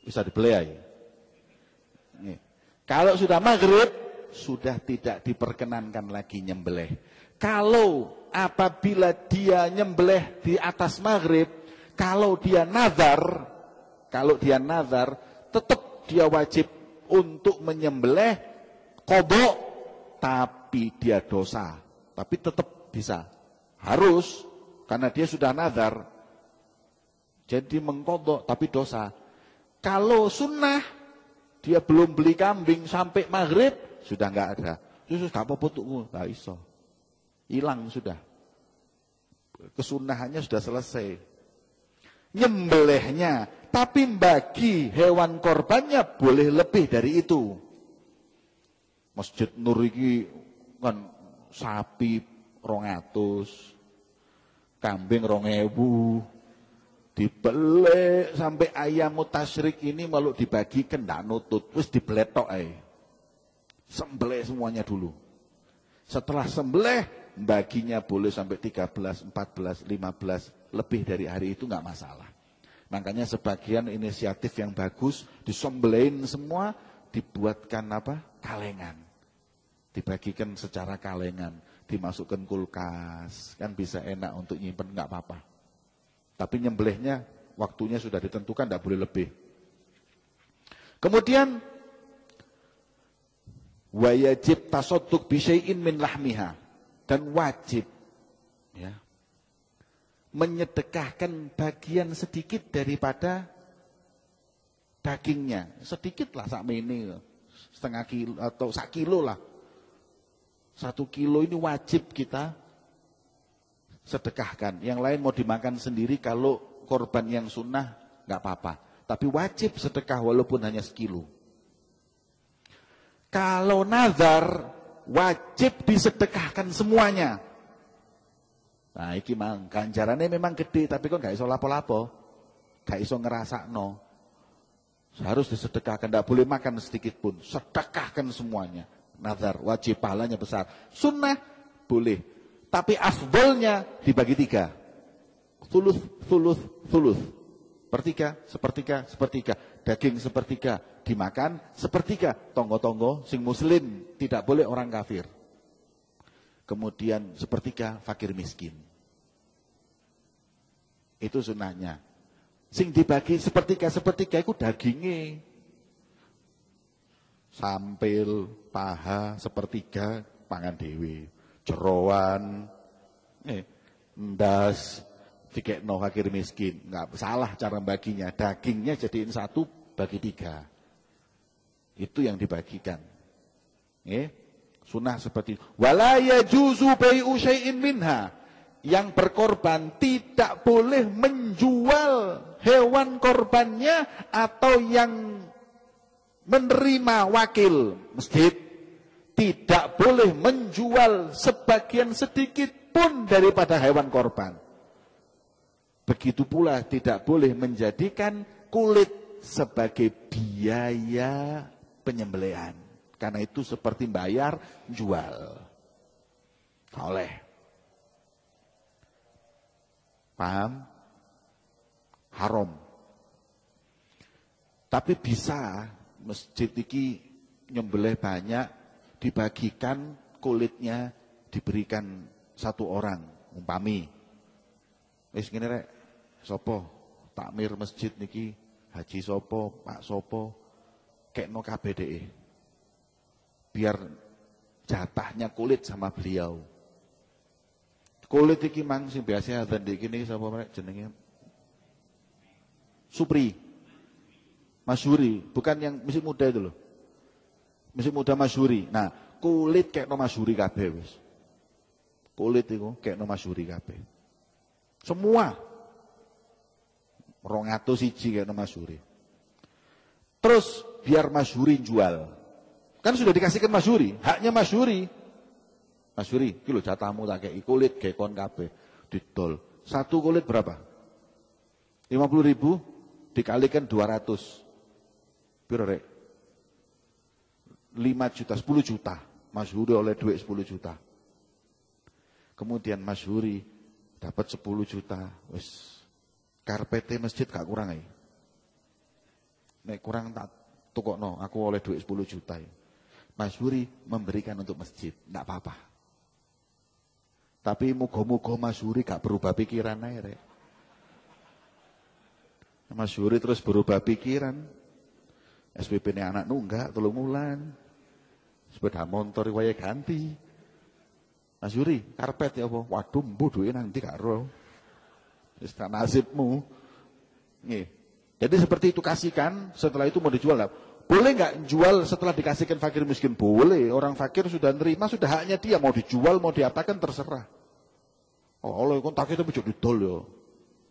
A: bisa dibelai. Kalau sudah maghrib sudah tidak diperkenankan lagi nyembelih. Kalau apabila dia nyembelih di atas maghrib, kalau dia nazar, tetap dia wajib untuk menyembelih qadha, tapi dia dosa. Tapi tetap bisa, harus, karena dia sudah nazar. Jadi mengqadha tapi dosa. Kalau sunnah, dia belum beli kambing sampai maghrib, sudah enggak ada. Terus gak apa-apa tuh, gak iso. Hilang sudah. Kesunahannya sudah selesai. Nyembelihnya, tapi bagi hewan korbannya boleh lebih dari itu. Masjid Nur iki kan sapi 200, kambing 2000, dibelek sampai ayam tasyrik ini malu dibagikan ndak nutut, terus dibeletok ae. Sembelih semuanya dulu. Setelah sembelih, baginya boleh sampai 13, 14, 15, lebih dari hari itu nggak masalah. Makanya sebagian inisiatif yang bagus, disembelihin semua, dibuatkan apa? Kalengan. Dibagikan secara kalengan, dimasukkan kulkas, kan bisa enak untuk nyimpen, nggak apa-apa. Tapi nyembelihnya, waktunya sudah ditentukan, nggak boleh lebih. Kemudian, wajib tasadduk bi syai'in min lahmiha, dan wajib ya menyedekahkan bagian sedikit daripada dagingnya, sedikit lah sak mene, setengah kilo atau 1 kilo lah. 1 kilo ini wajib kita sedekahkan. Yang lain mau dimakan sendiri, kalau korban yang sunnah nggak apa-apa. Tapi wajib sedekah walaupun hanya 1 kilo. Kalau nazar, wajib disedekahkan semuanya. Nah, iki mang ganjarannya memang gede, tapi kok gak iso lapo-lapo, gak iso ngerasakno. Harus disedekahkan, gak boleh makan sedikit pun, sedekahkan semuanya. Nazar, wajib, pahalanya besar. Sunnah, boleh. Tapi afdolnya dibagi 3. Thuluth, thuluth, thuluth. Sepertiga. Daging sepertiga, dimakan sepertiga. Tonggo-tonggo, sing muslim, tidak boleh orang kafir. Kemudian sepertiga fakir miskin. Itu sunahnya. Sing dibagi sepertiga itu dagingnya. Sampil, paha, sepertiga, pangan dewe. Jeroan, ndas, dikekno fakir miskin. Enggak salah cara baginya. Dagingnya jadiin 1, bagi 3. Itu yang dibagikan. Sunnah seperti itu. Wala yajuzu bai'u syai'in minha. Yang berkorban tidak boleh menjual hewan korbannya atau yang menerima wakil masjid tidak boleh menjual sebagian sedikit pun daripada hewan korban. Begitu pula tidak boleh menjadikan kulit sebagai biaya penyembelihan. Karena itu seperti bayar jual. Oleh. Paham? Haram. Tapi bisa masjid iki nyembelih banyak, dibagikan kulitnya, diberikan 1 orang, umpami. Wis ngene rek, sapa takmir masjid niki, Haji sopo, Pak sopo, kekno kabeh dhek. Biar jatahnya kulit sama beliau. Kulit iki mang sing biasa adzan iki niki sapa rek jenenge? Supri. Masyhuri, bukan yang masih muda itu loh. Masih muda masyhuri. Nah, kulit kekno masyhuri kabeh wis. kulit itu kayak no masyuri kabeh. Semua 200 siji kayak no masyuri. Terus biar masyuri jual. Kan sudah dikasihkan masyuri, haknya masyuri. Masyuri, kilo jatahmu tak kayak kulit kayak kon kabeh didol. Satu kulit berapa? 50.000 dikalikan 200. Piro rek? 5 juta, 10 juta. Masyuri oleh duit 10 juta. Kemudian masyuri dapat 10 juta. Wis karpete masjid gak kurang ae. Nek kurang tak tukokno, aku oleh duit 10 juta. Masyuri memberikan untuk masjid, enggak apa-apa. Tapi muga-muga masyuri gak berubah pikiran ae rek. Masyuri terus berubah pikiran. SPP ini anak nunggak 3 bulan. Sepeda motor waya ganti. Masyuri, karpet ya apa? Waduh, mbuh duwe nanti karo. Wis nasibmu. Nggih. Jadi seperti itu kasihkan, setelah itu mau dijual enggak? Boleh enggak jual setelah dikasihkan fakir miskin? Boleh. Orang fakir sudah nerima, sudah haknya dia, mau dijual, mau diapakan terserah. Oh, oleh kon tak itu ojo didol yo.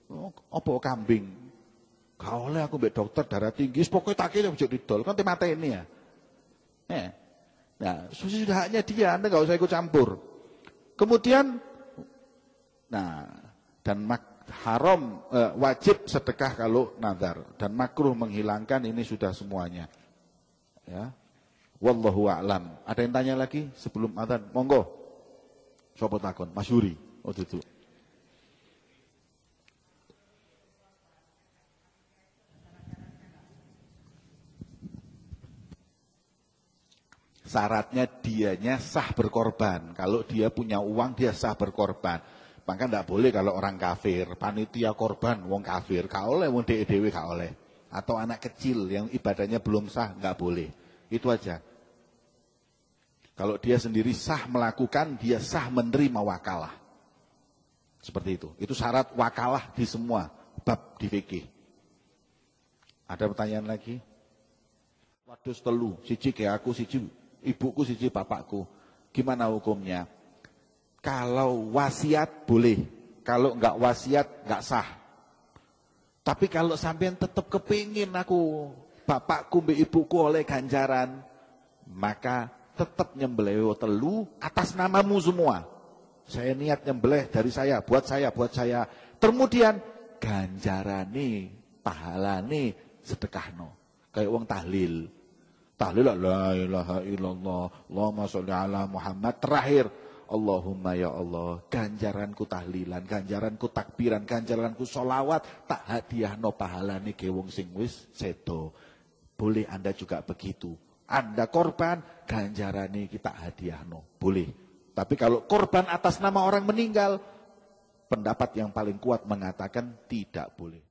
A: Oh, apa kambing? Gak oleh aku mbek dokter darah tinggi, pokoknya tak itu ojo didol, kan mate ini ya. Nah, sudah haknya dia, Anda enggak usah ikut campur. Kemudian nah, dan haram wajib sedekah kalau nazar dan makruh menghilangkan, ini sudah semuanya. Ya. Wallahu a'lam. Ada yang tanya lagi sebelum adzan? Monggo. Sapa takon? Masyuri. Oh itu. Syaratnya dianya sah berkorban. Kalau dia punya uang, dia sah berkorban. Maka tidak boleh kalau orang kafir, panitia korban, wong kafir, gak oleh, wong dewe gak oleh. Atau anak kecil yang ibadahnya belum sah, gak boleh. Itu aja. Kalau dia sendiri sah melakukan, dia sah menerima wakalah. Seperti itu. Itu syarat wakalah di semua bab di fikih. Ada pertanyaan lagi? Wadus telu, siji ke aku, siji ibuku, siji bapakku. Gimana hukumnya? Kalau wasiat boleh, kalau enggak wasiat enggak sah. Tapi kalau sampean tetap kepingin aku bapakku mbek ibuku oleh ganjaran, maka tetap nyembelih telu atas namamu semua. Saya niat nyembelih dari saya, buat saya. Kemudian ganjarane, pahalane sedekahno. Kayak wong tahlil. Tahlil la ilaha illallah, Allahumma sholli ala Muhammad, terakhir Allahumma ya Allah, ganjaranku tahlilan, ganjaranku takbiran, ganjaranku sholawat, tak hadiahno pahalane ke wong sing wis sedo. Boleh Anda juga begitu. Anda korban, ganjarane kita hadiahno. Boleh. Tapi kalau korban atas nama orang meninggal, pendapat yang paling kuat mengatakan tidak boleh.